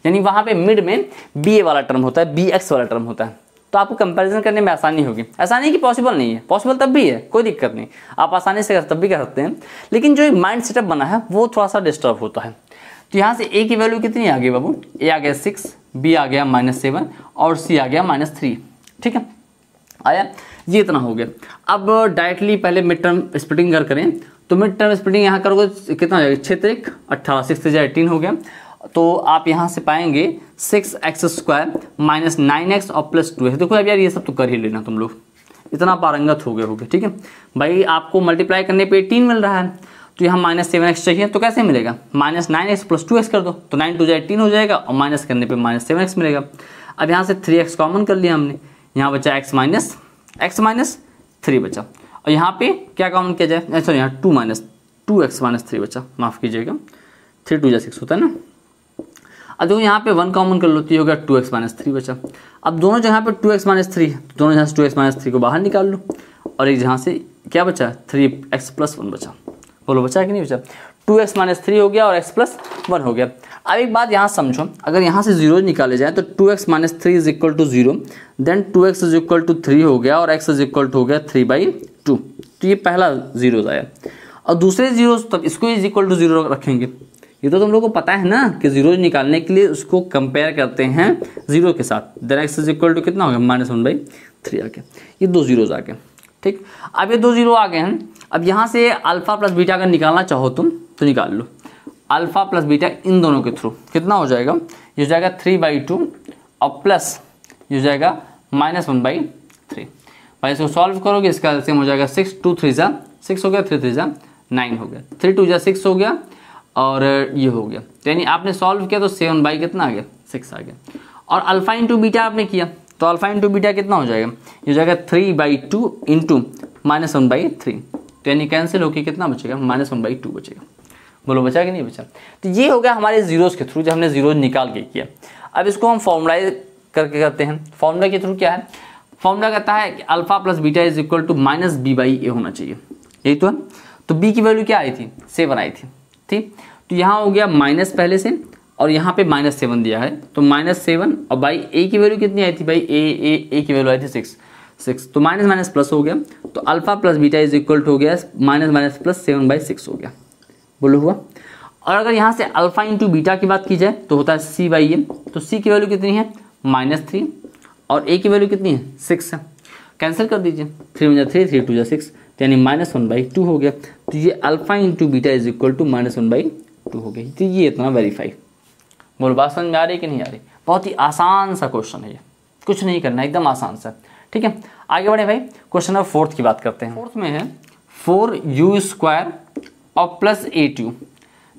यानी वहाँ पे मिड में ba वाला टर्म होता है, bx वाला टर्म होता है, तो आपको कंपैरिजन करने में आसानी होगी। ऐसा नहीं कि पॉसिबल नहीं है, पॉसिबल तब भी है, कोई दिक्कत नहीं, आप आसानी से तब भी कर सकते हैं, लेकिन जो माइंड सेटअप बना है वो थोड़ा सा डिस्टर्ब होता है। तो यहाँ से a की वैल्यू कितनी आ गई बाबू, a आ गया 6, b आ गया -7 और c आ गया -3, ठीक है। आया, ये इतना हो गया। अब डायरेक्टली पहले मिड टर्म स्प्लिटिंग करें तो मिड टर्म स्प्लिटिंग यहाँ करोगे कितना हो जाएगा 6 18, 6 से 18 हो गया, तो आप यहाँ से पाएंगे 6x स्क्वायर -9x और +2 है। देखो अब यार ये सब तो कर ही लेना, तुम लोग इतना पारंगत हो गए होगे, ठीक है भाई। आपको मल्टीप्लाई करने पे 18 मिल रहा है, तो यहाँ -7x चाहिए, तो कैसे मिलेगा -9x + 2x कर दो, तो 9 2 18 हो जाएगा, और माइनस करने पे -7x मिलेगा। अब यहाँ से 3x कॉमन कर लिया हमने, यहाँ बचा x माइनस 3 बचा, और यहाँ पे क्या कॉमन किया जाए, सॉरी यहाँ 2x - 3 बचा, माफ़ कीजिएगा 3 2 6 होता है ना। अब देखो यहाँ पे 1 कॉमन कर लो तो होगा 2x - 3 बचा। अब दोनों जगह पे 2x - 3, दोनों जहाँ से 2x - 3 को बाहर निकाल लो, और एक जहाँ से क्या बचा 3x + 1 बचा। बोलो बचा कि नहीं बचा, 2x - 3 हो गया और x + 1 हो गया। अब एक बात यहाँ समझो, अगर यहाँ से जीरो निकाले जाए तो 2x - 3 is equal to 0, then 2x is equal to 3 हो गया, और x इज इक्वल टू हो गया 3/2। तो ये पहला जीरो आया, और दूसरे जीरो तब इसको इज इक्वल टू 0 रखेंगे। ये तो तुम लोगों को पता है ना कि जीरो निकालने के लिए उसको कंपेयर करते हैं 0 के साथ, then x is equal to कितना हो गया -1/3 आ गया। ये 2 जीरोज आ गए, ठीक। अब ये 2 जीरो आ गए हैं। अब यहाँ से अल्फा प्लस बीटा अगर निकालना चाहो तुम तो निकाल लो, अल्फा प्लस बीटा इन दोनों के थ्रू कितना हो जाएगा, ये हो जाएगा 3/2 और प्लस ये हो जाएगा -1/3। भाई इसको सॉल्व करोगे, इसका एलसीएम हो जाएगा 6, 2 3 जा 6 हो गया, 3 3 जा 9 हो गया, 3 2 जा 6 हो गया और ये हो गया। तो यानी आपने सॉल्व किया तो 7 कितना आ गया, 6 आ गया। और अल्फा इंटू बीटा आपने किया तो अल्फा इंटू बीटा कितना हो जाएगा, ये हो जाएगा 3/2 इंटू -1/3। तो यानी कैंसिल होकर कितना बचेगा, -1/2 बचेगा। बोलो बचा कि नहीं बचा। तो ये हो गया हमारे जीरोस के थ्रू, जब हमने जीरोस निकाल के किया। अब इसको हम फॉर्मुलाइज करके करते हैं। फॉर्मूला के थ्रू क्या है, फॉर्मूला कहता है कि alpha plus beta is equal to -b/a होना चाहिए, यही तो है। तो b की वैल्यू क्या आई थी, 7 आई थी, ठीक। तो यहाँ हो गया माइनस पहले से और यहाँ पे -7 दिया है, तो -7 और बाई a की वैल्यू कितनी आई थी भाई, a की वैल्यू आई थी 6, तो माइनस माइनस प्लस हो गया। तो alpha plus beta is equal to हो गया माइनस प्लस 7/6 हो गया। बोलो हुआ। और अगर यहाँ से अल्फा इंटू बीटा की बात की जाए तो होता है c/a। तो c की वैल्यू कितनी है, -3 और a की वैल्यू कितनी है, 6 है। कैंसिल कर दीजिए, 3 1 3 3 2 6, यानी -1/2 हो गया। तो ये alpha into beta is equal to -1/2 हो गया। तो ये इतना वेरीफाई। बोलो बात समझ में आ रही कि नहीं आ रही। बहुत ही आसान सा क्वेश्चन है ये, कुछ नहीं करना, एकदम आसान सा, ठीक है। आगे बढ़े भाई, क्वेश्चन नंबर 4 की बात करते हैं। 4 में है 4u² और प्लस 8u।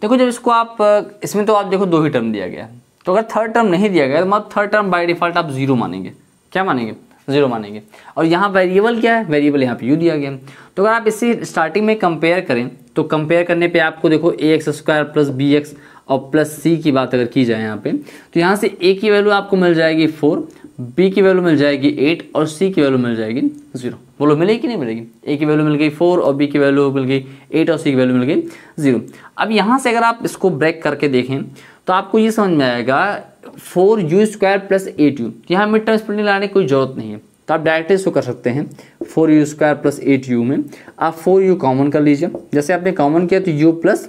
देखो जब इसको आप, इसमें तो आप देखो 2 ही टर्म दिया गया है, तो अगर थर्ड टर्म नहीं दिया गया तो मतलब थर्ड टर्म बाय डिफॉल्ट आप 0 मानेंगे। क्या मानेंगे, 0 मानेंगे। और यहाँ वेरिएबल क्या है, वेरिएबल यहाँ पे u दिया गया है। तो अगर आप इसे स्टार्टिंग में कंपेयर करें तो कंपेयर करने पे आपको देखो ax² प्लस bx और प्लस c की बात अगर की जाए यहाँ पे, तो यहाँ से a की वैल्यू आपको मिल जाएगी 4, b की वैल्यू मिल जाएगी 8 और c की वैल्यू मिल जाएगी 0। बोलो मिलेगी कि नहीं मिलेगी। a की वैल्यू मिल गई 4 और b की वैल्यू मिल गई 8 और c की वैल्यू मिल गई 0। अब यहाँ से अगर आप इसको ब्रेक करके देखें तो आपको ये समझ में आएगा 4u² प्लस 8u। यहाँ मिड टर्म स्प्लिटिंग लाने की कोई जरूरत नहीं है, तो आप डायरेक्ट इसको कर सकते हैं। 4u² प्लस 8u में आप 4u कॉमन कर लीजिए। जैसे आपने कॉमन किया तो u प्लस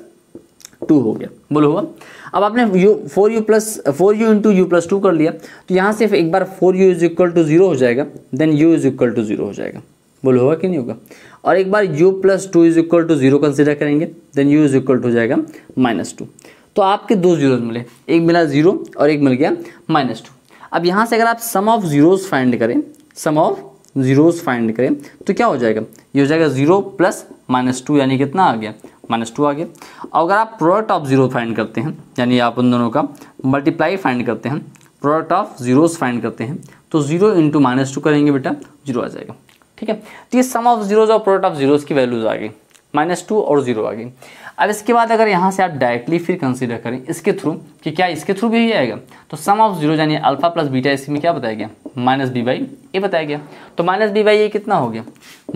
2 हो गया। बोलो हुआ। अब आपने 4u इंटू u प्लस 2 कर लिया, तो यहाँ से एक बार 4u इज इक्वल टू 0 हो जाएगा, then u is equal to 0 हो जाएगा। बोलो होगा कि नहीं होगा। और एक बार u plus 2 is equal to 0 consider करेंगे, then u is equal to हो जाएगा -2। तो आपके 2 जीरोज मिले, एक मिला 0 और एक मिल गया -2। अब यहाँ से अगर आप सम ऑफ जीरोज फाइंड करें, सम ऑफ जीरोज फाइंड करें तो क्या हो जाएगा, ये हो जाएगा 0 प्लस -2 यानी कितना आ गया, -2 आ गया। और अगर आप प्रोडक्ट ऑफ जीरो फाइंड करते हैं, यानी आप उन दोनों का मल्टीप्लाई फाइंड करते हैं, प्रोडक्ट ऑफ जीरोज फाइंड करते हैं, तो 0 इंटू -2 करेंगे बेटा, 0 आ जाएगा। ठीक है, तो ये सम ऑफ जीरोज और प्रोडक्ट ऑफ जीरोज की वैल्यूज आ गई, -2 और 0 आ गई। अब इसके बाद अगर यहाँ से आप डायरेक्टली फिर कंसीडर करें इसके थ्रू कि क्या इसके थ्रू भी यही आएगा, तो सम ऑफ जीरो यानी अल्फा प्लस बीटा इसमें क्या बताया गया, -b/a बताया गया। तो -b/a कितना हो गया,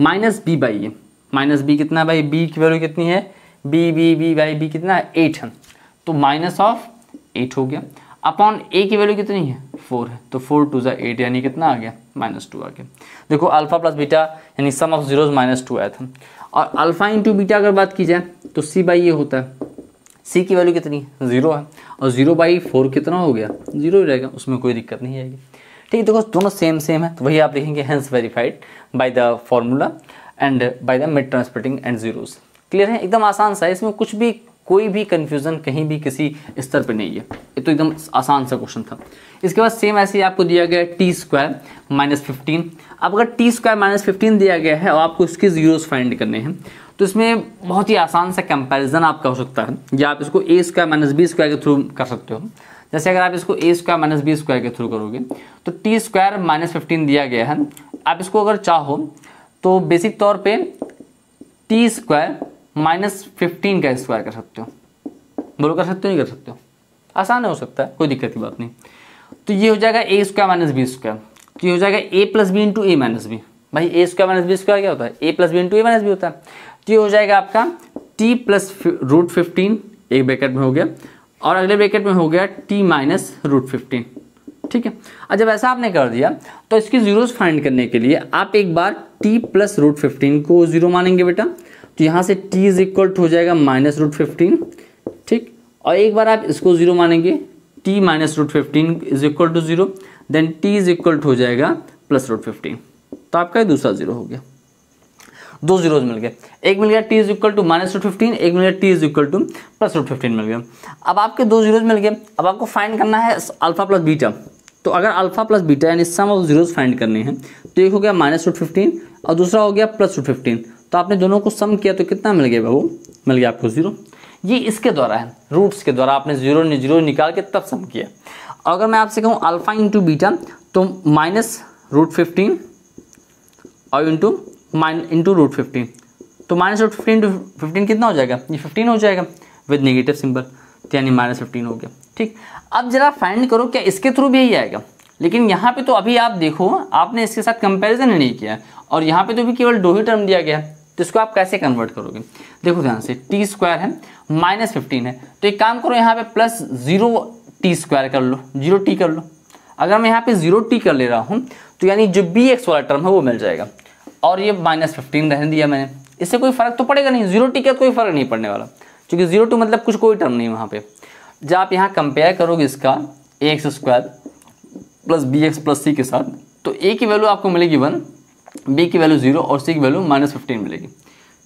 -b/a, -b कितना भाई, b की वैल्यू कितनी है, b कितना है, 8 है, तो -8 हो गया। अपॉन a की वैल्यू कितनी है, 4 है, तो 4 2 8 यानी कितना आ गया, -2 आ गया। देखो अल्फा प्लस बीटा यानी सम ऑफ जीरोज -2 आया था। और अल्फा इंटू बीटा अगर बात की जाए तो c/a होता है, c की वैल्यू कितनी है, 0 है, और 0/4 कितना हो गया, 0 ही रहेगा, उसमें कोई दिक्कत नहीं आएगी। ठीक है, देखो दोनों सेम है, तो वही आप लिखेंगे hence verified by the formula and by the mid term splitting and zeros. Clear है, एकदम आसान सा है, इसमें कुछ भी कोई भी कंफ्यूजन कहीं भी किसी स्तर पे नहीं है, ये तो एकदम आसान सा क्वेश्चन था। इसके बाद सेम ऐसे ही आपको दिया गया है t² -15। अब अगर t² -15 दिया गया है और आपको इसके जीरोस फाइंड करने हैं, तो इसमें बहुत ही आसान सा कंपैरिजन आपका हो सकता है, या आप इसको a² -b² के थ्रू कर सकते हो। जैसे अगर आप इसको a² -b² के थ्रू करोगे तो t² -15 दिया गया है, आप इसको अगर चाहो तो बेसिक तौर पर t² -15 का स्क्वायर कर सकते हो। बोलो कर सकते हो, नहीं कर सकते हो, आसान हो सकता है, कोई दिक्कत की बात नहीं। तो ये हो जाएगा a² -b², तो ये हो जाएगा a + b into a - b। भाई a² -b² क्या होता है, a + b into a - b होता है। तो ये हो जाएगा आपका t + √15, एक ब्रैकेट में हो गया, और अगले ब्रैकेट में हो गया t - √15। ठीक है, और जब ऐसा आपने कर दिया तो इसकी जीरोस फाइंड करने के लिए आप एक बार t + √15 को 0 मानेंगे बेटा, तो यहाँ से t इज इक्वल टू हो जाएगा -√15। ठीक, और एक बार आप इसको 0 मानेंगे, t - √15 is equal to 0, then t is equal to हो जाएगा +√15, तो आपका दूसरा 0 हो गया। दो जीरोज मिल गए, एक मिल गया t इज इक्वल टू -√15, एक मिल गया t इज इक्वल टू +√15 मिल गया। अब आपके दो जीरोज मिल गए, अब आपको फाइंड करना है अल्फा प्लस बीटा। तो अगर अल्फा प्लस बीटा यानी सम ऑफ जीरोज फाइंड करने हैं तो एक हो गया -√15 और दूसरा हो गया +√15। तो आपने दोनों को सम किया तो कितना मिल गया बाबू, मिल गया आपको 0। ये इसके द्वारा है, रूट्स के द्वारा आपने जीरो निकाल के तब सम किया। और अगर मैं आपसे कहूँ अल्फा इंटू बीटा तो -√15 और इंटू √15, तो -√15 इंटू 15 कितना हो जाएगा, ये 15 हो जाएगा विद नेगेटिव सिंबल, यानी -15 हो गया। ठीक, अब जरा फाइंड करो क्या इसके थ्रू भी यही आएगा, लेकिन यहाँ पे तो अभी आप देखो आपने इसके साथ कंपैरिजन ही नहीं किया और यहाँ पे तो भी केवल दो ही टर्म दिया गया है, तो इसको आप कैसे कन्वर्ट करोगे। देखो ध्यान से, t² है -15 है, तो एक काम करो यहाँ पे +0t² कर लो, 0t कर लो। अगर मैं यहाँ पे 0t कर ले रहा हूँ तो यानी जो bx वाला टर्म है वो मिल जाएगा, और ये -15 रहने दिया मैंने, इससे कोई फर्क तो पड़ेगा नहीं, 0t का कोई फर्क नहीं पड़ने वाला, क्योंकि 0 मतलब कुछ कोई टर्म नहीं वहाँ पे। जब आप यहाँ कंपेयर करोगे इसका ax² plus bx plus c के साथ, तो a की वैल्यू आपको मिलेगी 1, b की वैल्यू 0 और c की वैल्यू -15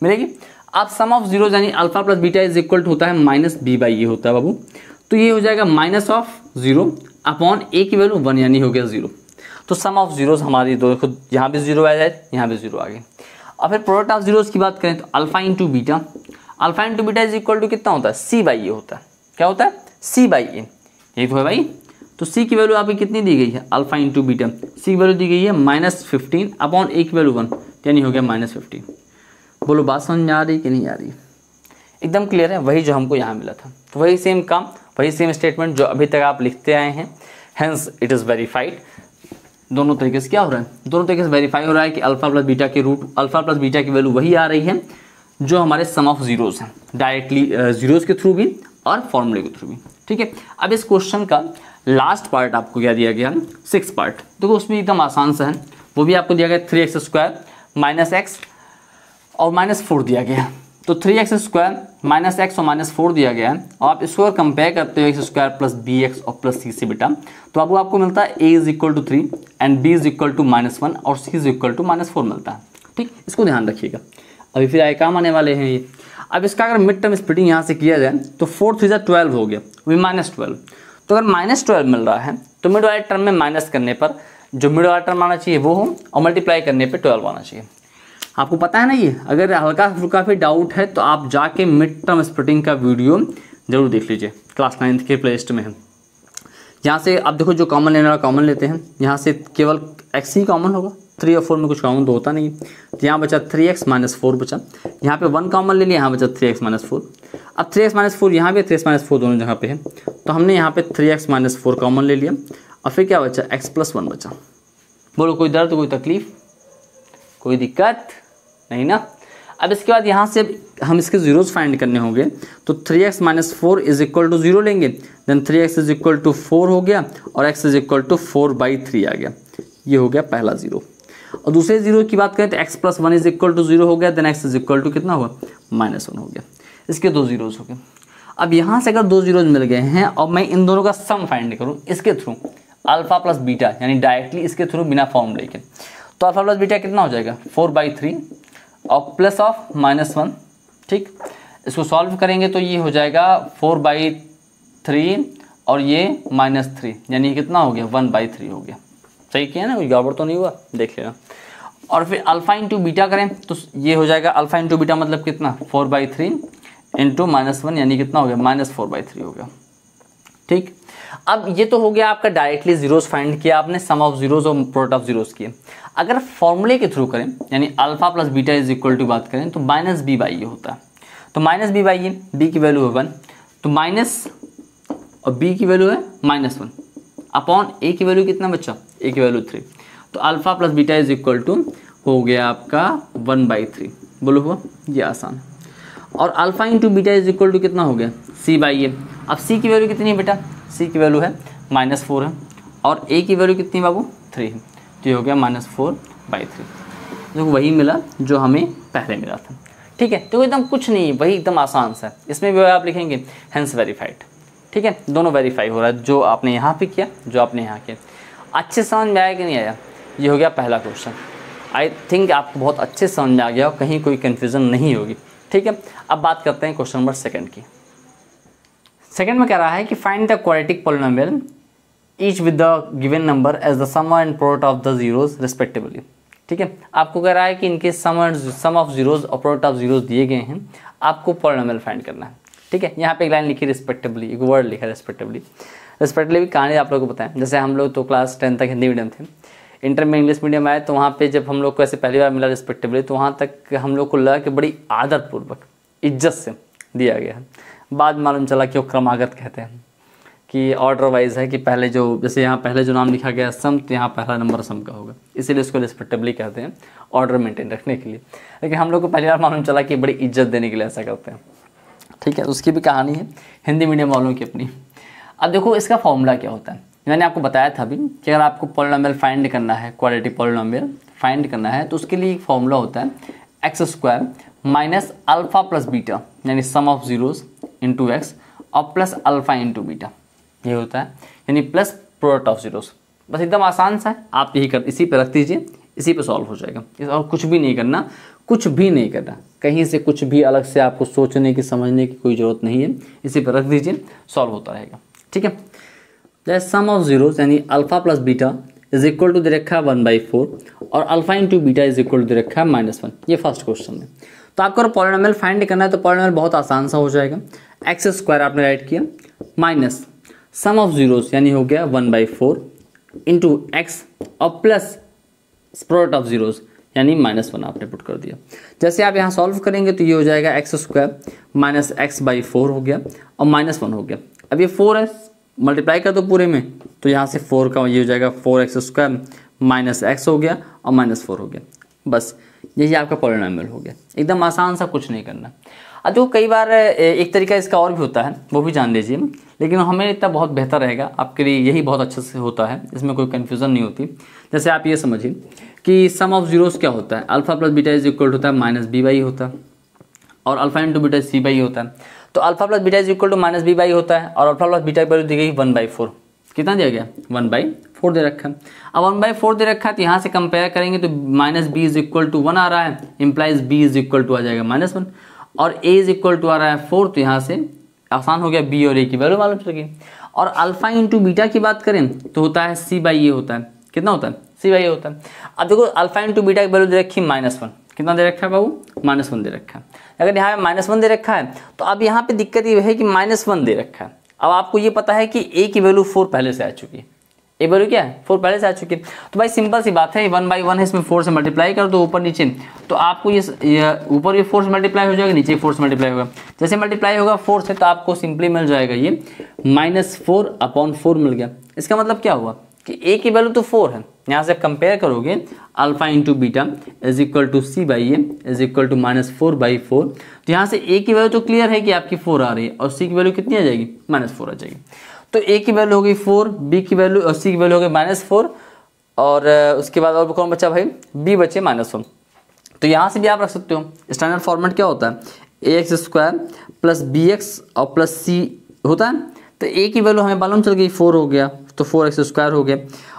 मिलेगी। अब सम ऑफ जीरो यानी alpha plus beta is equal to होता है -b/a होता है बाबू, तो ये हो जाएगा -0 अपॉन a की वैल्यू 1 यानी हो गया 0। तो सम ऑफ जीरोस हमारी दो, खुद यहाँ भी 0 आ जाए, यहाँ भी 0 आ गए। और फिर प्रोडक्ट ऑफ जीरोस की बात करें तो alpha into beta is equal to कितना होता है, c/a होता है। क्या होता है, c/a, यही तो है भाई। तो c की वैल्यू आपकी कितनी दी गई है, अल्फा इंटू बीटा, c की वैल्यू दी गई है -15 अपॉन a की वैल्यू 1, यानी हो गया -15। बोलो बात समझ में आ रही कि नहीं आ रही, एकदम क्लियर है, वही जो हमको यहाँ मिला था। तो वही सेम काम, वही सेम स्टेटमेंट जो अभी तक आप लिखते आए हैं, हेंस इट इज़ वेरीफाइड। दोनों तरीके से क्या हो रहा है, दोनों तरीके से वेरीफाई हो रहा है कि अल्फा प्लस बीटा के रूट, अल्फा प्लस बीटा की वैल्यू वही आ रही है जो हमारे सम ऑफ जीरोस हैं, डायरेक्टली जीरोस के थ्रू भी और फॉर्मूले के थ्रू भी। ठीक है, अब इस क्वेश्चन का लास्ट पार्ट आपको क्या दिया गया, 6 पार्ट। देखो उसमें एकदम आसान सा है, वो भी आपको दिया गया 3x² -x और -4 दिया गया। तो 3x² -x और -4 दिया गया है, और आप इसको कंपेयर करते हो x² प्लस bx और प्लस c से बेटा, तो आपको मिलता है a is equal to 3 and b is equal to -1 और c इज इक्वल टू -4 मिलता है। ठीक, इसको ध्यान रखिएगा, अभी फिर आए काम आने वाले हैं ये। अब इसका अगर मिड टर्म स्प्लिटिंग यहाँ से किया जाए तो 4 3 12 हो गया, वही -12। तो अगर -12 मिल रहा है तो मिड वाले टर्म में माइनस करने पर जो मिड वाला टर्म आना चाहिए वो हो, और मल्टीप्लाई करने पर 12 आना चाहिए। आपको पता है ना ये, अगर हल्का फुल्का भी डाउट है तो आप जाके मिड टर्म स्प्लिटिंग का वीडियो जरूर देख लीजिए, क्लास 9th के प्लेलिस्ट में है। यहाँ से आप देखो जो कॉमन लेने वाला कॉमन लेते हैं, यहाँ से केवल x ही कॉमन होगा, 3 और 4 में कुछ कॉमन तो होता नहीं। तो यहाँ बचा 3x -4 बचा, यहाँ पे 1 कॉमन ले लिया, यहाँ बचा 3x -4। अब 3x -4 यहाँ पे 3x -4 दोनों जगह पे है, तो हमने यहाँ पे 3x -4 कॉमन ले लिया, और फिर क्या बचा, x + 1 बचा। बोलो कोई दर्द, कोई तकलीफ, कोई दिक्कत नहीं ना। अब इसके बाद यहाँ से हम इसके जीरोस फाइंड करने होंगे, तो 3x -4 इज इक्वल टू 0 लेंगे, then 3x is equal to 4 हो गया, और x इज इक्वल टू 4/3 आ गया। ये हो गया पहला जीरो। और दूसरे जीरो की बात करें तो x + 1 इज इक्वल टू 0 हो गया, then x is equal to कितना हुआ, -1 हो गया। इसके दो जीरोस हो गए। अब यहाँ से अगर दो जीरोज मिल गए हैं और मैं इन दोनों का सम फाइंड करूँ इसके थ्रू, अल्फा प्लस बीटा यानी डायरेक्टली इसके थ्रू बिना फॉर्मूले के, तो अल्फा प्लस बीटा कितना हो जाएगा, 4/3 और प्लस ऑफ -1। ठीक, इसको सॉल्व करेंगे तो ये हो जाएगा 4/3 और ये -3, यानी कितना हो गया, 1/3 हो गया। सही किया ना, कोई गड़बड़ तो नहीं हुआ, देख लेना। और फिर अल्फा इंटू बीटा करें तो ये हो जाएगा अल्फा इंटू बीटा मतलब कितना, 4/3 इंटू -1 यानी कितना हो गया, -4/3 हो गया। ठीक, अब ये तो हो गया आपका डायरेक्टली जीरोस फाइंड किया आपने, सम ऑफ जीरोस और प्रोडक्ट ऑफ जीरोस किए। अगर फॉर्मूले के थ्रू करें यानी alpha plus beta is equal to बात करें तो -b/a होता है। तो -b/a, b की वैल्यू है 1, तो माइनस और b की वैल्यू है -1 अपॉन a की वैल्यू कितना बच्चा, a की वैल्यू 3। तो alpha plus beta is equal to हो गया आपका 1/3। बोलो हुआ, ये आसान। और alpha into beta is equal to कितना हो गया, c/a। अब c की वैल्यू कितनी है बेटा, c की वैल्यू है -4 है, और a की वैल्यू कितनी बाबू, 3 है, तो ये हो गया -4/3। जो वही मिला जो हमें पहले मिला था। ठीक है, तो एकदम कुछ नहीं, वही एकदम आसान सा है। इसमें भी आप लिखेंगे हेंस वेरीफाइड। ठीक है, दोनों वेरीफाई हो रहा है, जो आपने यहाँ पे किया, जो आपने यहाँ किया। अच्छे समझ में आया कि नहीं आया, ये हो गया पहला क्वेश्चन। आई थिंक आपको बहुत अच्छे से समझ में आ गया हो, कहीं कोई कन्फ्यूज़न नहीं होगी। ठीक है, अब बात करते हैं क्वेश्चन नंबर सेकंड की। सेकंड में कह रहा है कि find the quadratic polynomial each with the given number as the sum and product of the zeros respectively. ठीक है, आपको कह रहा है कि इनके सम ऑफ जीरोज और प्रोडक्ट ऑफ जीरोज दिए गए हैं, आपको पॉलिनोमियल फाइंड करना है। ठीक है, यहाँ पे एक लाइन लिखी रिस्पेक्टिवली, एक वर्ड लिखा रिस्पेक्टिवली। रिस्पेक्टिवली कहानी आप लोगों को बताएं, जैसे हम लोग तो क्लास 10 तक हिंदी मीडियम थे, इंटर में इंग्लिश मीडियम आए, तो वहाँ पे जब हम लोग को ऐसे पहली बार मिला रिस्पेक्टिवली, तो वहाँ तक हम लोग को लगा कि बड़ी आदरपूर्वक इज्जत से दिया गया है। बाद में मालूम चला कि वो क्रमागत कहते हैं, कि ऑर्डर वाइज है, कि पहले जो जैसे यहाँ पहले जो नाम लिखा गया सम, तो यहाँ पहला नंबर सम का होगा, इसीलिए इसको रिस्पेक्टिवली कहते हैं, ऑर्डर मेंटेन रखने के लिए। लेकिन हम लोग को पहली बार मालूम चला कि बड़ी इज्जत देने के लिए ऐसा करते हैं। ठीक है, उसकी भी कहानी है हिंदी मीडियम वालों की अपनी। अब देखो इसका फॉर्मूला क्या होता है, मैंने आपको बताया था अभी कि अगर आपको पॉलिनोमियल फाइंड करना है, क्वाड्रेटिक पॉलिनोमियल फाइंड करना है, तो उसके लिए एक फॉर्मूला होता है x square minus alpha plus beta, यानी सम ऑफ जीरोज इंटू एक्स और प्लस अल्फा इंटू बीटा, ये होता है, यानी प्लस प्रोडक्ट ऑफ जीरोस। बस एकदम आसान सा है, आप यही कर इसी पे रख दीजिए, इसी पे सॉल्व हो जाएगा। और कुछ भी नहीं करना, कुछ भी नहीं करना, कहीं से कुछ भी अलग से आपको सोचने की समझने की कोई ज़रूरत नहीं है, इसी पे रख दीजिए, सॉल्व होता रहेगा। ठीक है, जैसे सम ऑफ जीरोस यानी alpha plus beta is equal to दे रखा है 1/4 और alpha into beta is equal to दे रखा है -1। ये फर्स्ट क्वेश्चन है। तो आपको पॉलिनोमियल फाइंड करना है, तो पॉलिनोमियल बहुत आसान सा हो जाएगा। एक्स स्क्वायर आपने राइट किया माइनस सम ऑफ जीरोस यानी हो गया 1/4 इंटू एक्स और प्लस प्रोडक्ट ऑफ जीरोस यानी -1 आपने पुट कर दिया। जैसे आप यहाँ सॉल्व करेंगे तो ये हो जाएगा एक्स स्क्वायर माइनस x/4 हो गया और -1 हो गया। अब ये 4 है, मल्टीप्लाई कर दो पूरे में, तो यहाँ से 4 का ये हो जाएगा 4x स्क्वायर माइनस x हो गया और -4 हो गया। बस यही आपका पॉलिनोमियल हो गया, एकदम आसान सा, कुछ नहीं करना। अब जो कई बार एक तरीका इसका और भी होता है, वो भी जान लीजिए, लेकिन हमें इतना बहुत बेहतर रहेगा आपके लिए, यही बहुत अच्छे से होता है, इसमें कोई कन्फ्यूज़न नहीं होती। जैसे आप ये समझिए कि सम ऑफ जीरोस क्या होता है, alpha plus beta is equal होता है -b/e होता है और अल्फा इंटू बीटा c/e होता है। तो alpha plus beta is equal to -b/e होता है और अल्फा प्लस बीटा की वैल्यू दी गई 1/4। कितना दिया गया? 1/4 दे रखा है। अब 1/4 दे रखा है, तो यहाँ से कंपेयर करेंगे तो -b इज इक्वल टू 1 आ रहा है, implies b is equal to आ जाएगा -1 और a इज इक्वल टू आ रहा है 4, तो यहाँ से आसान हो गया, b और a की वैल्यू मालूम चल गई। और अल्फा इंटू बीटा की बात करें तो होता है c/e होता है। कितना होता है? c/e होता है। अब देखो अल्फा इंटू बीटा की वैल्यू दे रखी -1, कितना दे रखा है बाबू? -1 दे रखा है। अगर यहाँ पे -1 दे रखा है तो अब यहाँ पे दिक्कत ये है कि -1 दे रखा है। अब आपको ये पता है कि a की वैल्यू 4 पहले से आ चुकी है, ए वैल्यू क्या है? 4 पहले से आ चुकी है। तो भाई सिंपल सी बात है, 1/1 है, इसमें 4 से मल्टीप्लाई कर दो ऊपर नीचे, तो आपको ये ऊपर ये 4 से मल्टीप्लाई हो जाएगा, नीचे 4 से मल्टीप्लाई होगा। जैसे मल्टीप्लाई होगा 4 से तो आपको सिंपली मिल जाएगा ये -4/4 मिल गया। इसका मतलब क्या हुआ कि a की वैल्यू तो 4 है, यहाँ से कंपेयर करोगे alpha into beta is equal to c/a is equal to -4/4, तो यहाँ से a की वैल्यू तो क्लियर है कि आपकी 4 आ रही है और c की वैल्यू कितनी आ जाएगी? -4 आ जाएगी। तो a की वैल्यू हो गई 4, b की वैल्यू और c की वैल्यू हो गई -4 और उसके बाद और कौन बचा भाई? b बचे -1। तो यहाँ से भी आप रख सकते हो। स्टैंडर्ड फॉर्मेट क्या होता है? ax स्क्वायर प्लस bx और प्लस c होता है। तो a की वैल्यू हमें मालूम चल गई 4 हो गया, तो 4x स्क्वायर हो गया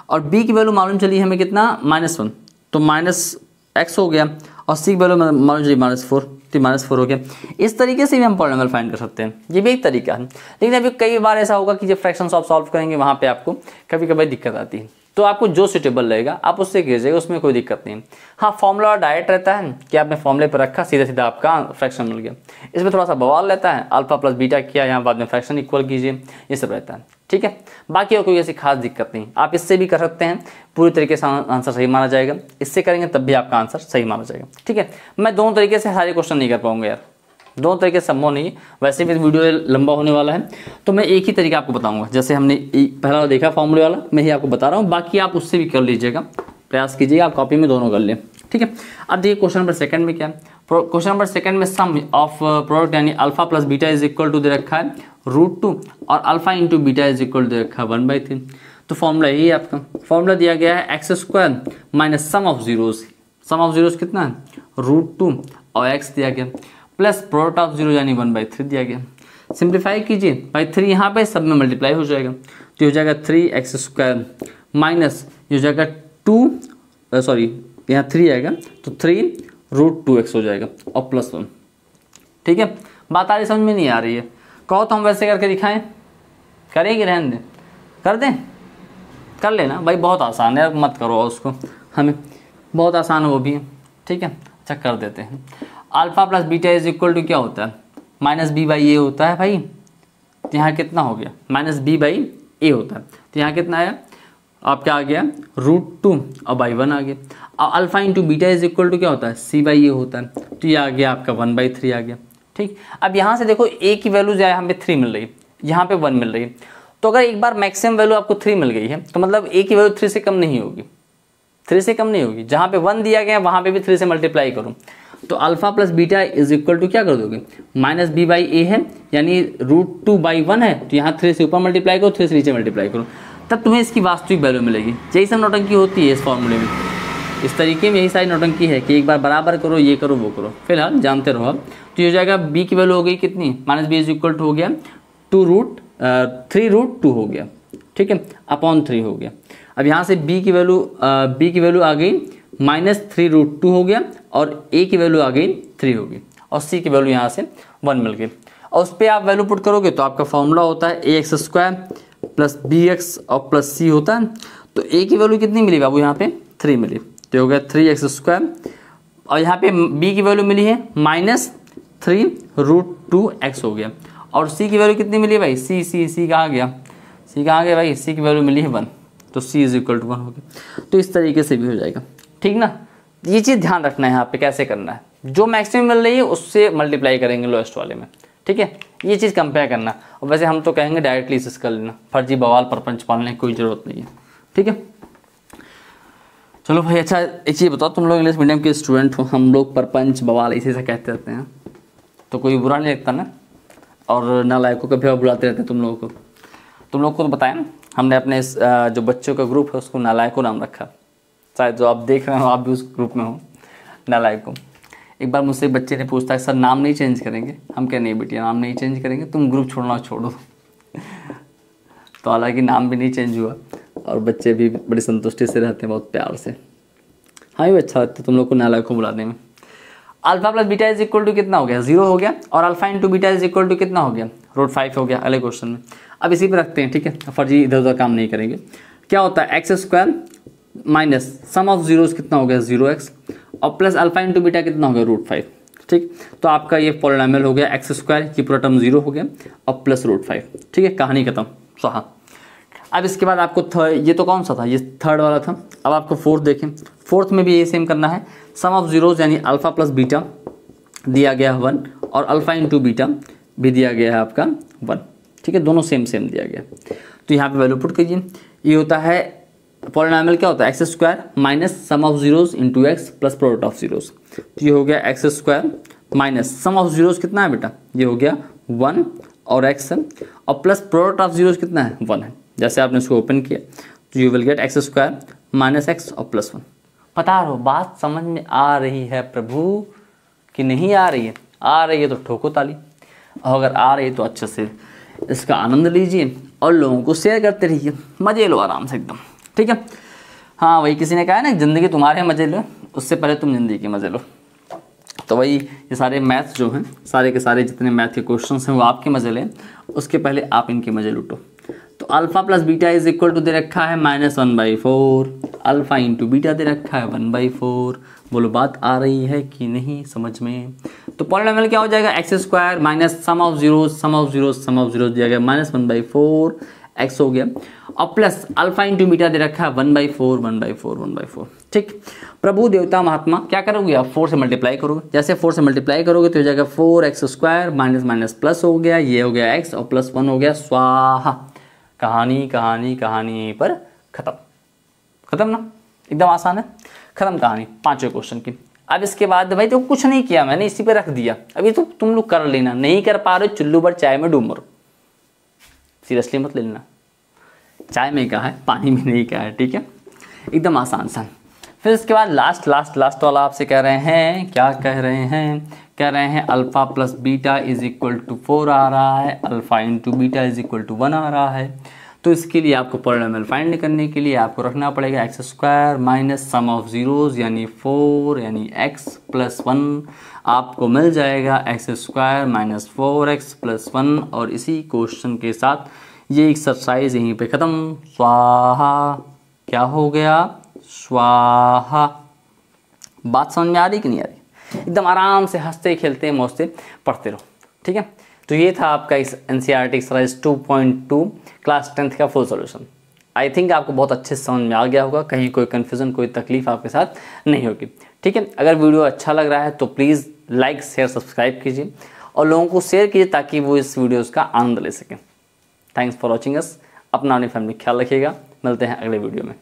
और b की वैल्यू मालूम चली हमें कितना? -1, तो -x हो गया और c की वैल्यू मालूम चली -4, तो -4 हो गया। इस तरीके से भी हम पॉलिनोमियल फाइंड कर सकते हैं, ये भी एक तरीका है। लेकिन अभी कई बार ऐसा होगा कि जब फ्रैक्शंस आप सॉल्व करेंगे वहाँ पे आपको कभी कभी दिक्कत आती है, तो आपको जो सुटेबल रहेगा आप उससे कीजिएगा, उसमें कोई दिक्कत नहीं। हाँ, फॉर्मूला डायरेक्ट रहता है कि आपने फॉर्मूले पर रखा, सीधा सीधा आपका फ्रैक्शन मिल गया। इसमें थोड़ा सा बवाल रहता है, अल्फा प्लस बीटा किया, यहाँ बाद में फ्रैक्शन इक्वल कीजिए, ये सब रहता है। ठीक है, बाकी और कोई ऐसी खास दिक्कत नहीं। आप इससे भी कर सकते हैं, पूरी तरीके से आंसर सही माना जाएगा। इससे करेंगे तब भी आपका आंसर सही माना जाएगा। ठीक है, मैं दोनों तरीके से सारे क्वेश्चन नहीं कर पाऊंगा यार, दोनों तरीके से संभव नहीं है। वैसे भी वीडियो लंबा होने वाला है, तो मैं एक ही तरीका आपको बताऊंगा। जैसे हमने पहला देखा फॉर्मूले वाला, मैं ही आपको बता रहा हूँ, बाकी आप उससे भी कर लीजिएगा, प्रयास कीजिएगा आप कॉपी में दोनों कर लें। ठीक है, अब देखिए क्वेश्चन नंबर सेकंड में क्या है। क्वेश्चन नंबर सेकंड में सम ऑफ प्रोडक्ट यानी alpha plus beta is equal to दे रखा है √2 और alpha into beta is equal to दे रखा है 1/3। तो फॉर्मूला यही है आपका। फॉर्मूला दिया गया है x square minus sum of zeros. Sum of zeros कितना है? √2 और एक्स दिया गया प्लस प्रोडक्ट ऑफ जीरो यानी 1/3 दिया गया। सिंप्लीफाई कीजिए, बाई 3 यहाँ पे सब में मल्टीप्लाई हो जाएगा, तो हो जाएगा 3x स्क्वायर माइनस ये हो जाएगा यहाँ 3 आएगा तो 3√2x हो जाएगा और +1। ठीक है, बात आ रही समझ में नहीं आ रही है? कहो तो हम वैसे करके दिखाएं, करेंगे रहने दें, कर दें, कर लेना भाई, बहुत आसान है, मत करो उसको, हमें बहुत आसान है वो भी है। ठीक है, अच्छा कर देते हैं। Alpha plus beta is equal to क्या होता है? -b/a होता है भाई। तो यहाँ कितना हो गया? -b/a होता है। तो यहाँ कितना आया आपका? आ गया √2 और /1 आ गया। और alpha into beta is equal to क्या होता है? c/a होता है। तो ये आ गया आपका 1/3 आ गया। ठीक, अब यहाँ से देखो a की वैल्यू जो है यहाँ पे 3 मिल रही है, यहाँ पे 1 मिल रही है। तो अगर एक बार मैक्सिमम वैल्यू आपको 3 मिल गई है तो मतलब a की वैल्यू 3 से कम नहीं होगी, 3 से कम नहीं होगी। जहाँ पे 1 दिया गया है वहाँ पे भी 3 से मल्टीप्लाई करो तो alpha plus beta is equal to क्या कर दोगे? -b/a है, यानी √2/1 है, तो यहाँ 3 से ऊपर मल्टीप्लाई करो, 3 से नीचे मल्टीप्लाई करो, तब तुम्हें इसकी वास्तविक वैल्यू मिलेगी। यही सब नौटंकी होती है इस फॉर्मूले में, इस तरीके में यही सारी नौटंकी है कि एक बार बराबर करो, ये करो, वो करो। फिलहाल जानते रहो अब। तो ये हो जाएगा b की वैल्यू हो गई कितनी? -b इज इक्वल टू हो गया 3√2 हो गया। ठीक है, अपॉन 3 हो गया। अब यहाँ से b की वैल्यू आ गई -3√2 हो गया और a की वैल्यू आ गई 3 हो गई और c की वैल्यू यहाँ से 1 मिल गई। और उस पर आप वैल्यू पुट करोगे तो आपका फॉर्मूला होता है ax² + bx और +c होता है। तो a की वैल्यू कितनी मिली बाबू? यहाँ पे 3 मिली, तो हो गया 3x² और यहाँ पे b की वैल्यू मिली है -3√2x हो गया। और c की वैल्यू कितनी मिली है भाई? c कहाँ गया? c कहाँ गया भाई? c की वैल्यू मिली है 1, तो c इज इक्वल टू 1 हो गया। तो इस तरीके से भी हो जाएगा। ठीक ना, ये चीज़ ध्यान रखना है यहाँ पे कैसे करना है। जो मैक्सिमम मिल रही है उससे मल्टीप्लाई करेंगे लोएस्ट वाले में। ठीक है, ये चीज़ कंपेयर करना। और वैसे हम तो कहेंगे डायरेक्टली इसे कर लेना, फर्जी बवाल परपंच पालने की कोई ज़रूरत नहीं है। ठीक है, चलो भाई। अच्छा एक चीज़ बताओ, तुम लोग इंग्लिश मीडियम के स्टूडेंट हो, हम लोग परपंच बवाल इसी से कहते रहते हैं, तो कोई बुरा नहीं लगता ना? और नालायकों का भी बुलाते रहते हैं तुम लोगों को। तुम लोग को तो बताया ना, हमने अपने जो बच्चों का ग्रुप है उसको नालायकों नाम रखा। शायद जो आप देख रहे हो आप भी उस ग्रुप में हो, नालायकों। एक बार मुझसे बच्चे ने पूछता है सर नाम नहीं चेंज करेंगे? हम कह नहीं बेटिया नाम नहीं चेंज करेंगे, तुम ग्रुप छोड़ना छोड़ो। तो हालांकि नाम भी नहीं चेंज हुआ और बच्चे भी बड़ी संतुष्टि से रहते हैं, बहुत प्यार से। हाँ भी अच्छा लगता है तुम लोग को नालायकों बुलाने में। Alpha plus beta is equal to कितना हो गया? 0 हो गया। और alpha into beta is equal to कितना हो गया? √5 हो गया अगले क्वेश्चन में। अब इसी पे रखते हैं, ठीक है, फर्जी इधर उधर काम नहीं करेंगे। क्या होता है? x² minus sum of zeros कितना हो गया? 0x और प्लस अल्फा इंटू बीटा कितना हो गया? √5। ठीक, तो आपका ये पॉलिनोमियल हो गया x² की पूरा टर्म 0 हो गया और प्लस √5। ठीक है, कहानी खत्म, सहा। अब इसके बाद आपको ये तो कौन सा था? ये थर्ड वाला था। अब आपको फोर्थ देखें, फोर्थ में भी ये सेम करना है। सम ऑफ जीरोस यानी अल्फा प्लस बीटा दिया गया है 1 और अल्फा इंटू बीटा भी दिया गया है आपका 1। ठीक है, दोनों सेम दिया गया। तो यहाँ पे वैल्यू पुट कीजिए। ये होता है पॉलिनोमियल, क्या होता है? x² minus sum of zeros into x plus product of zeros. तो ये हो गया x² minus sum of zeros कितना है बेटा? ये हो गया 1 और x है और प्लस प्रोडक्ट ऑफ जीरोस कितना है? 1 है। जैसे आपने इसको ओपन किया तो you will get x² minus x और प्लस 1। पता रहो बात समझ में आ रही है प्रभु कि नहीं आ रही है? आ रही है तो ठोको ताली, और अगर आ रही है तो अच्छे से इसका आनंद लीजिए और लोगों को शेयर करते रहिए, मजे लो आराम से एकदम। ठीक है, हाँ वही किसी ने कहा है ना, ज़िंदगी तुम्हारे मजे लो, उससे पहले तुम ज़िंदगी के मजे लो। तो वही ये सारे मैथ्स जो हैं, सारे के सारे जितने मैथ के क्वेश्चंस हैं वो आपके मजे लें, उसके पहले आप इनके मजे लूटो। तो alpha plus beta is equal to दे रखा है -1/4, अल्फा इंटू बीटा दे रखा है 1/4। बोलो बात आ रही है कि नहीं समझ में? तो पॉलिनोमियल क्या हो जाएगा? x² minus sum of zeros दिया गया -1/4 x हो गया और प्लस अल्फा इंटू बीटा दे रखा है 1/4। ठीक, प्रभु देवता महात्मा क्या करोगे आप? 4 से मल्टीप्लाई करोगे। जैसे 4 से मल्टीप्लाई करोगे तो हो जाएगा 4x² माइनस माइनस प्लस हो गया, ये हो गया x और प्लस 1 हो गया, स्वाहा। कहानी पर खत्म ना? एकदम आसान है, खत्म कहानी 5वें क्वेश्चन की। अब इसके बाद भाई तो कुछ नहीं किया मैंने, इसी पे रख दिया। अभी तो तुम लोग कर लेना, नहीं कर पा रहे चुल्लू पर चाय में डूब मरो। सीरियसली मत ले लेना, चाय में कहा है पानी में नहीं कहा है। ठीक है, एकदम आसान सा। फिर इसके बाद लास्ट वाला आपसे कह रहे हैं, क्या कह रहे हैं? Alpha plus beta is equal to 4 आ रहा है, alpha into beta is equal to 1 आ रहा है। तो इसके लिए आपको पॉलिनोमियल फाइंड करने के लिए आपको रखना पड़ेगा x square minus sum of zeros यानी 4 यानी x प्लस 1 आपको मिल जाएगा x square minus 4x plus 1। और इसी क्वेश्चन के साथ ये एक्सरसाइज यहीं पे ख़त्म। स्वाहा। क्या हो गया? स्वाहा। बात समझ में आ रही कि नहीं आ रही? एकदम आराम से हंसते खेलते मौज से पढ़ते रहो, ठीक है। तो ये था आपका इस एनसीईआरटी एक्सरसाइज 2.2 क्लास 10th का फुल सॉल्यूशन। आई थिंक आपको बहुत अच्छे से समझ में आ गया होगा, कहीं कोई कन्फ्यूज़न कोई तकलीफ आपके साथ नहीं होगी, ठीक है। अगर वीडियो अच्छा लग रहा है तो प्लीज़ लाइक शेयर सब्सक्राइब कीजिए और लोगों को शेयर कीजिए ताकि वो इस वीडियोज़ का आनंद ले सकें। Thanks for watching us. अपना अपनी फैमिली ख्याल रखिएगा। मिलते हैं अगले वीडियो में।